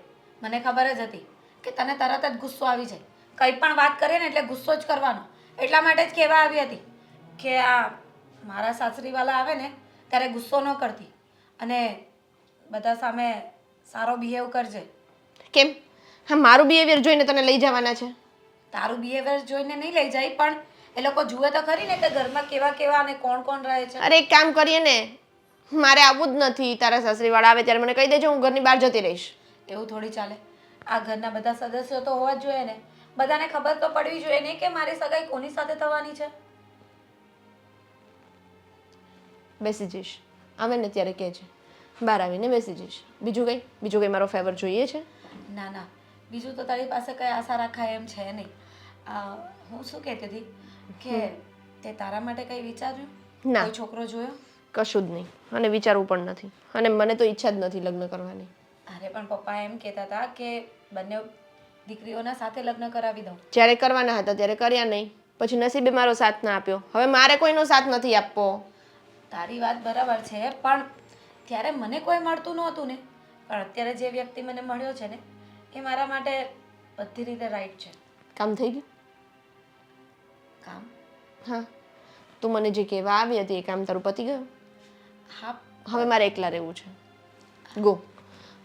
મને ખબર જ હતી કે તને તરત જ ગુસ્સો આવી જાય. કંઈ પણ વાત કરીએ ને એટલે ગુસ્સો જ કરવાનો. એટલા માટે જ કહેવા આવી હતી કે આ મારા સાસરીવાલા આવે ને ત્યારે ગુસ્સો ન કરતી અને બધા સામે સારો બિહેવ કરજે. કેમ? હા, મારું બિહેવિયર જોઈને તને લઈ જવાના છે? તારું બિહેવિયર જોઈને નહીં લઈ જાય, પણ એ લોકો જુએ તો ખરી ને કે ઘરમાં કેવા કેવા અને કોણ કોણ રહે છે. અરે એક કામ કરીએ ને, મારે આવવું જ નથી. તારા સાસરીવાળા આવે ત્યારે મને કહી દેજો, હું ઘરની બહાર જતી રહીશ. એવું થોડી ચાલે. આ ઘરના બધા સદસ્યો તો હોવા જ જોઈએ ને. બધાને ખબર તો પડવી જોઈએ ને કે મારી સગાઈ કોની સાથે થવાની છે. બેસી જઈશ. આવે ને ત્યારે કહે છે, બહાર આવીને બેસી જઈશ. બીજું કંઈ મારો ફેવર જોઈએ છે? ના ના, બીજું તો તારી પાસે કઈ આશા રાખાય એમ છે નહીં. હું શું કહેતી હતી કે તે તારા માટે કઈ વિચાર્યું? ના. કોઈ છોકરો જોયો? કશું જ નહીં, અને વિચારવું પણ નથી. અને મને તો ઈચ્છા જ નથી લગ્ન કરવાની. અરે પણ પપ્પા એમ કહેતા હતા કે બંને દીકરીઓના સાથે લગ્ન કરાવી દઉં. જ્યારે કરવાના હતા ત્યારે કર્યા નહીં, પછી નસીબે મારો સાથ ના આપ્યો. હવે મારે કોઈનો સાથ નથી આપવો. તારી વાત બરાબર છે, પણ ત્યારે મને કોઈ મળતું નહોતું ને. પણ અત્યારે જે વ્યક્તિ મને મળ્યો છે ને એ મારા માટે બધી રીતે રાઈટ છે. કામ થઈ ગયું? કામ? હા, તું મને જે કહેવા આવી હતી એ કામ તારું પતી ગયું? હા. હવે મારે એકલા રહેવું છે. ગો.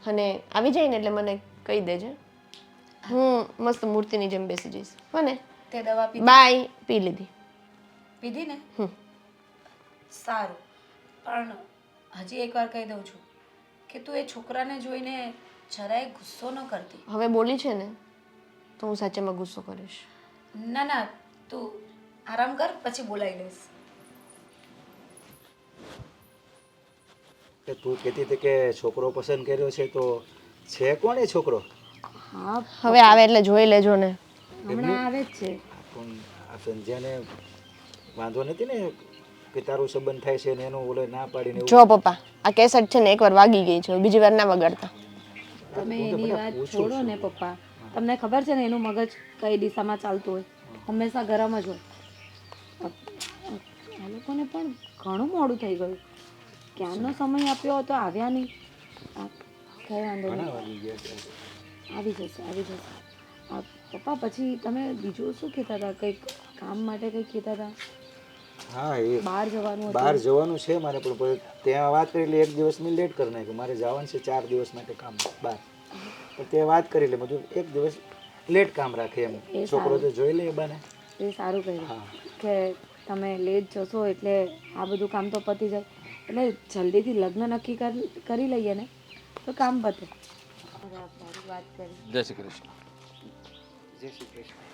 અને આવી જાય ને એટલે મને કહી દેજે, હું મસ્ત મૂર્તિની જેમ બેસી જઈશ. હો ને? તે દવા પીધી? બાય. પી લીધી. પીધી ને? હમ. સારું, પણ હજી એકવાર કહી દઉં છું કે તું એ છોકરાને જોઈને જરાય ગુસ્સો ન કરતી. હવે બોલી છે ને તો હું સાચેમાં ગુસ્સો કરીશ. ના ના, તું આરામ કર, પછી બોલાવી લઈશ. કે તું કહેતી હતી કે છોકરો પસંદ કર્યો છે, તો છે કોણ એ છોકરો? હા, હવે આવે એટલે જોઈ લેજો ને. હમણાં આવે જ છે. પણ આ સંધ્યાને વાંધો નથી ને કે તારું સંબંધ થાય છે ને એનું ઓલે ના પાડીને એવું? જો પપ્પા, આ કેસેટ છે ને એકવાર વાગી ગઈ છે, બીજી વાર ના વગાડતા. તમે એની વાત છોડો ને પપ્પા. તમને ખબર છે ને એનું મગજ કઈ દિશામાં ચાલતું હોય, હંમેશા ગરમ જ હોય. આ લોકોને પણ ઘણું મોડું થઈ ગયું. ક્યારનો સમય આપ્યો હતો, આવ્યા નહીં. કઈ વાંધો નહીં, વાગી ગયા છે. આવી જશે. પપ્પા પછી તમે બીજું શું કહેતા હતા? કંઈક કામ માટે કંઈક કહેતા હતા? હા, એ બહાર જવાનું બહાર જવાનું છે મારે, પણ પછી ત્યાં વાત કરી એટલે એક દિવસની લેટ કરી નાખ્યું. મારે જવાનું છે 4 દિવસ માટે કામ બહાર, પણ તે વાત કરી લે બધું એક દિવસ લેટ કામ રાખે એમ. છોકરો તો જોઈ લે એ બાને. એ સારું કહ્યું હા. કે તમે લેટ જશો એટલે આ બધું કામ તો પતી જાય. એટલે જલ્દીથી લગ્ન નક્કી કરી લઈએ ને તો કામ પતે. વાત કરી. જય શ્રી કૃષ્ણ. જય શ્રી કૃષ્ણ.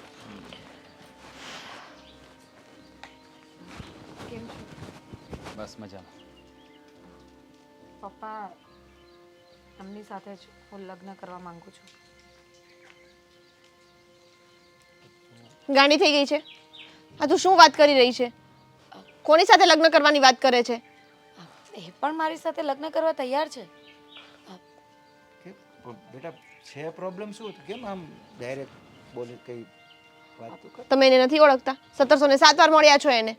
કેમ છો બસ મજામાં. પપ્પા? એમની સાથે જ હું લગ્ન કરવા માંગુ છું. ગાંડી થઈ ગઈ છે? આ તું શું વાત કરી રહી છે? કોની સાથે લગ્ન કરવાની વાત કરે છે? એ પણ મારી સાથે લગ્ન કરવા તૈયાર છે. બેટા છે પ્રોબ્લેમ શું? કેમ આમ ડાયરેક્ટ બોલી કઈ વાત તો કર. તમે એને નથી ઓળખતા? 1707 વાર મળ્યા છો એને,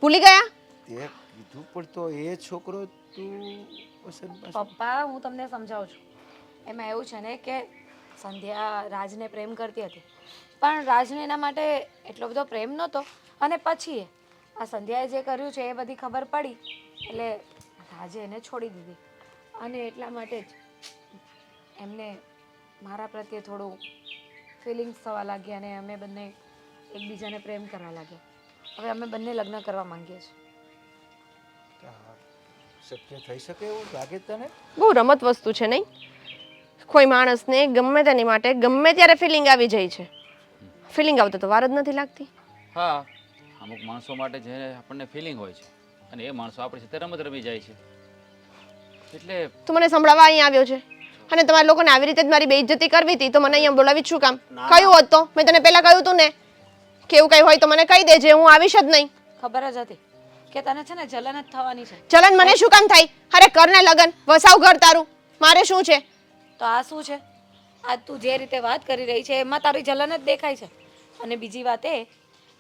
ભૂલી ગયા? તે કીધું પણ તો એ છોકરો તું પસંદ પપ્પા હું તમને સમજાવું છું. એમાં એવું છે ને કે સંધ્યા રાજને પ્રેમ કરતી હતી, પણ રાજને એના માટે એટલો બધો પ્રેમ નહોતો. અને પછી આ સંધ્યાએ જે કર્યું છે એ બધી ખબર પડી એટલે રાજે એને છોડી દીધી. અને એટલા માટે જ એમને મારા પ્રત્યે થોડું ફિલિંગ્સ થવા લાગ્યા અને અમે બંને એકબીજાને પ્રેમ કરવા લાગ્યા. હવે અમે બંને લગ્ન કરવા માંગીએ છીએ. શક્ય થઈ શકે એવું લાગે તને? બહુ રમત વસ્તુ છે નહીં? કોઈ માણસને ગમે તેની માટે ગમે ત્યારે ફિલિંગ આવી જાય છે. ફિલિંગ આવતા તો વાર જ નથી લાગતી. હા, અમુક માણસો માટે જે આપણને ફિલિંગ હોય છે અને એ માણસો આપણી સાથે રમત રમી જાય છે. એટલે તું મને સંભળાવવા અહીંયા આવ્યો છે અને તમારા લોકોને આવી રીતે જ મારી બેઇજ્જતી કરવી હતી તો મને અહીંયા બોલાવી જ શું કામ? કયું હોત તો? મેં તને પહેલા કહ્યું તું ને કે એવું કઈ હોય તો મને કહી દેજે, હું આવીશ જ નહીં. ખબર જ હતી કે તને છે ને જલન જ થવાની છે. ચલન મને શું કામ થાય? અરે કર ને લગન, વસાવ ઘર તારું, મારે શું છે? તો આ શું છે? આ તું જે રીતે વાત કરી રહી છે એમાં તારી જલન જ દેખાય છે. અને બીજી વાત એ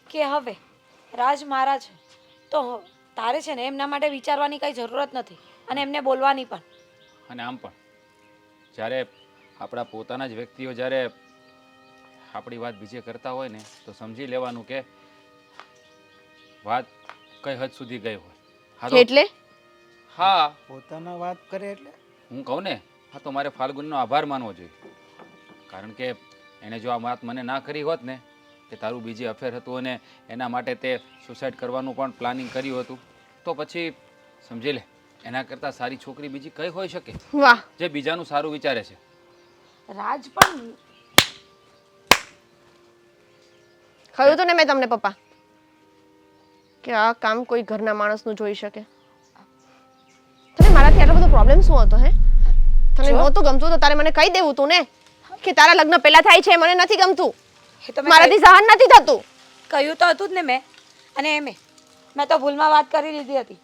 કે હવે રાજ મારા છે તો તારે છે ને એમના માટે વિચારવાની કંઈ જરૂરત નથી અને એમને બોલવાની પણ. અને આમ પણ જ્યારે આપણા પોતાના જ વ્યક્તિઓ જ્યારે આપણી વાત બીજે કરતા હોય ને તો સમજી લેવાનું કે વાત કઈ હદ સુધી ગઈ હોય. હા તો- એટલે હા પોતાના વાત કરે એટલે હું કહું ને, હા તો મારે ફાલ્ગુનનો આભાર માનવો જોઈએ. કારણ કે એને જો આ વાત મને ના કરી હોત ને કે તારું બીજી અફેર હતું અને એના માટે તે સુસાઇડ કરવાનું પણ પ્લાનિંગ કર્યું હતું તો પછી સમજી લે એના કરતાં સારી છોકરી બીજી કઈ હોઈ શકે વાહ, જે બીજાનું સારું વિચારે છે. રાજ પણ કહ્યું હતું ને મેં તમને પપ્પા કે આ કામ કોઈ ઘરના માણસનું જોઈ શકે. તને મારાથી આટલો બધો પ્રોબ્લેમ શું હતો હે? તને નહોતું ગમતું તો તારે મને કહી દેવું તું ને કે તારા લગ્ન પહેલા થાય છે, મને નથી ગમતું, એ તો મેં મારાથી સહન નથી થતું. કહ્યું તો હતું જ ને મેં. અને મેં તો ભૂલમાં વાત કરી દીધી હતી.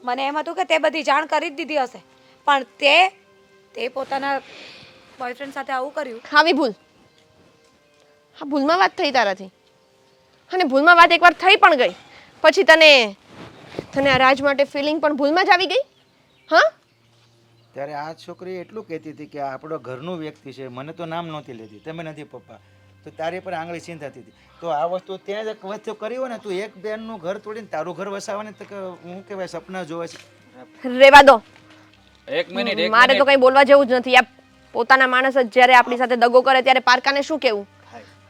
મને એમ હતું કે તે બધી જાણ કરી જ દીધી હશે પણ તે પોતાના બોયફ્રેન્ડ સાથે આવું કર્યું. આવી ભૂલ, હા ભૂલમાં વાત થઈ તારાથી, અને ભૂલમાં વાત એકવાર થઈ પણ ગઈ પછી તને આ રાજ માટે ફિલિંગ પણ ભૂલમાં જ આવી ગઈ. હા, ત્યારે આ છોકરી એટલું કહેતી હતી કે આ આપણો ઘરનું વ્યક્તિ છે, મને તો નામ નહોતી લેતી, તમે નથી પપ્પા, તો તારી પર આંગળી છીન થતી હતી. તો આ વસ્તુ ત્યાં જ વસ્તુ કરી હોય ને, તું એક બેનનું ઘર તોડીને તારું ઘર વસાવવાની તો હું કહેવાય સપના જોવે છે. રેવા દો, એક મિનિટ એક મારે તો મિનિટ કઈ બોલવા જેવું જ નથી. આ પોતાના માણસ જ જ્યારે આપણી સાથે દગો કરે ત્યારે પારકાને શું કહેવું?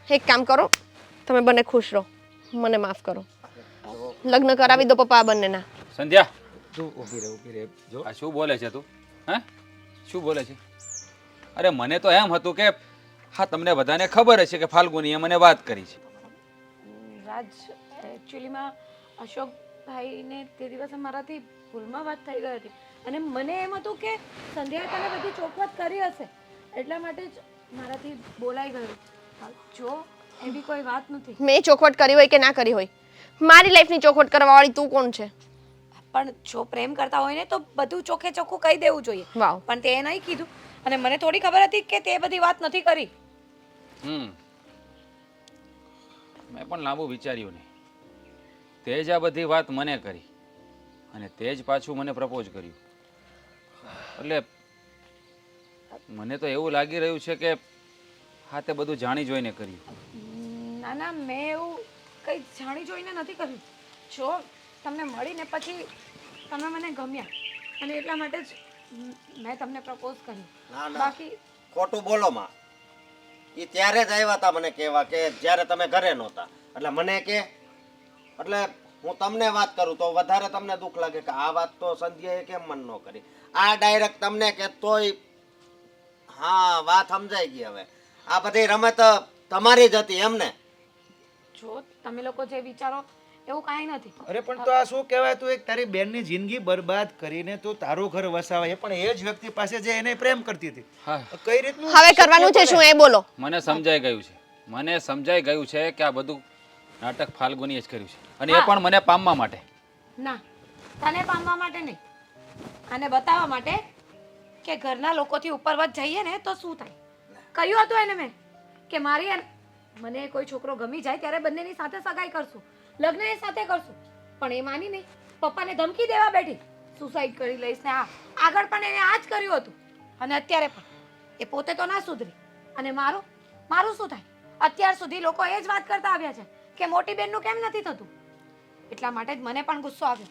એક કામ કરો, તમે બંને ખુશ રહો, મને માફ કરો, લગ્ન કરાવી દો પપ્પા આ બંનેના. સંધ્યા તું ઊભી રહે જો. આ શું બોલે છે તું? હા શું બોલે છે? અરે મને તો એમ હતું કે હા તમને બધાને ખબર હશે કે ફાલ્ગુનીએ મને વાત કરી છે. રાજ એકચ્યુઅલીમાં અશોકભાઈને તે દિવસે મારાથી ભૂલમાં વાત થઈ ગઈ હતી અને મને એમ હતું કે સંધ્યાએ તને બધી ચોખવટ કરી હશે એટલા માટે જ મારાથી બોલાઈ ગયું. જો એવી કોઈ વાત નથી. મેં ચોખવટ કરી હોય કે ના કરી હોય, મારી લાઈફની ચોખવટ કરવા વાળી તું કોણ છે? પણ જો પ્રેમ કરતા હોય ને તો બધું ચોખ્ખે ચોખ્ખું કહી દેવું જોઈએ. વાવ, પણ તે નહીં કીધું અને મને થોડી ખબર હતી કે તે બધી વાત નથી કરી. મેં પણ લાંબુ વિચાર્યું નહીં. તે જ આ બધી વાત મને કરી અને તે જ પાછું મને પ્રપોઝ કર્યું. એટલે મને તો એવું લાગી રહ્યું છે કે હા તે બધું જાણી જોઈને કર્યું. ના ના મેં એવું કંઈ જાણી જોઈને નથી કર્યું. જો તમને મળીને પછી તમે મને ગમ્યા અને એટલા માટે જ મેં તમને પ્રપોઝ કર્યું. ના ના બાકી ખોટું બોલો માં. એ ત્યારે જ આવ્યા હતા મને કહેવા કે જ્યારે તમે ઘરે નહોતા, એટલે મને કે એટલે હું તમને વાત કરું તો વધારે તમને દુઃખ લાગે કે આ વાત તો સંધ્યાએ કેમ મન ન કરી. આ ડાયરેક્ટ તમને કે તોય હા વાત સમજાઈ ગઈ. હવે આ બધી રમત તમારી જ હતી એમને. જો તમે લોકો જે વિચારો એવું કાંઈ નથી. અરે પણ તો આ શું કહેવાય, તું એક તારી બેનની જિંદગી બરબાદ કરીને તું તારું ઘર વસાવે, એ પણ એ જ વ્યક્તિ પાસે જે એને પ્રેમ કરતી હતી. હા કઈ રીતનું હવે કરવાનું છે શું એ બોલો. મને સમજાઈ ગયું છે, મને સમજાઈ ગયું છે કે આ બધું નાટક ફાલ્ગુનીએ જ કર્યું છે અને એ પણ મને પામવા માટે. ના તને પામવા માટે નહીં, આને બતાવવા માટે કે ઘરના લોકોથી ઉપરવટ જઈએ ને તો શું થાય. કહ્યું હતું એને મેં કે મને કોઈ છોકરો ગમી જાય ત્યારે બંનેની સાથે સગાઈ કરશું, લગ્ન એ સાથે કરશું. પણ એ માની નહીં, પપ્પાને ધમકી દેવા બેઠી સુસાઇડ કરી લઈશ ને આગળ પણ એને આ જ કર્યું હતું અને અત્યારે પણ એ પોતે તો ના સુધરી. અને મારું શું થાય? અત્યાર સુધી લોકો એ જ વાત કરતા આવ્યા છે કે મોટી બેનનું કેમ નથી થતું. એટલા માટે જ મને પણ ગુસ્સો આવ્યો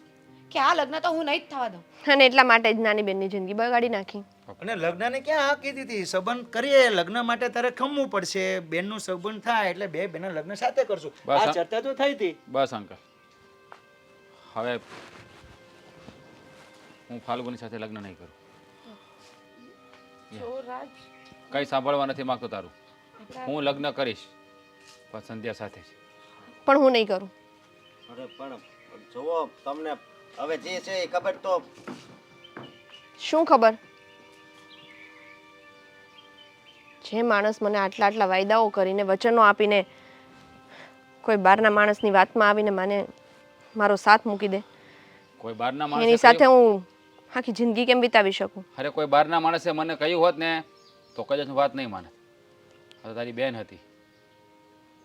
કે આ લગ્ન તો હું નહીં જ થવા દઉં. અને એટલા માટે જ નાની બેનની જિંદગી બગાડી નાખી. અને લગ્નને ક્યાં હા કીધી હતી? સંબંધ કરીએ, લગ્ન માટે તારે ખમવું પડશે, બેનનું સંબંધ થાય એટલે બે બેના લગ્ન સાથે કરશું. બસ, આ હા. ચર્ચા તો થઈ હતી. બસ અંકલ, હવે હું ફાલ્ગુની સાથે લગ્ન નહીં કરું. જો રાજ કંઈ સાંભળવા નથી માંગતો તારું. હું લગ્ન કરીશ પણ સંધ્યા સાથે જ. પણ હું નહીં કરું. અરે પણ જુઓ તમને હવે જે છે એ ખબર તો શું ખબર? જે માણસ મને આટલા આટલા વાયદાઓ કરીને વચનો આપીને કોઈ બહારના માણસની વાતમાં આવીને મને મારો સાથ મૂકી દે, કોઈ બહારના એની માણસે સાથે કહ્યું- હું આખી જિંદગી કેમ વિતાવી શકું? અરે કોઈ બહારના માણસે મને કહ્યું હોત ને તો કદાચ હું વાત નહીં માને. આ તો તારી બેન હતી,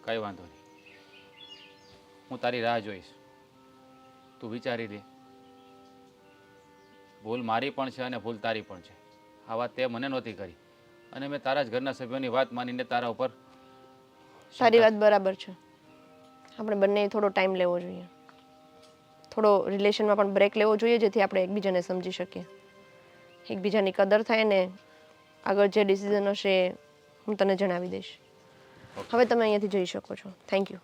કંઈ વાંધો નહીં. હું તારી રાહ જોઈશ. તું વિચારી લે. ભૂલ મારી પણ છે અને ભૂલ તારી પણ છે. આ વાત તે મને નહોતી કરી અને મેં તારા જ ઘરના સભ્યોની વાત માનીને તારા ઉપર. સારી વાત બરાબર છે. આપણે બંને થોડો ટાઈમ લેવો જોઈએ, થોડો રિલેશનમાં પણ બ્રેક લેવો જોઈએ, જેથી આપણે એકબીજાને સમજી શકીએ, એકબીજાની કદર થાય ને આગળ જે ડિસિઝન હશે એ હું તને જણાવી દઈશ. હવે તમે અહીંયાથી જઈ શકો છો. Thank you.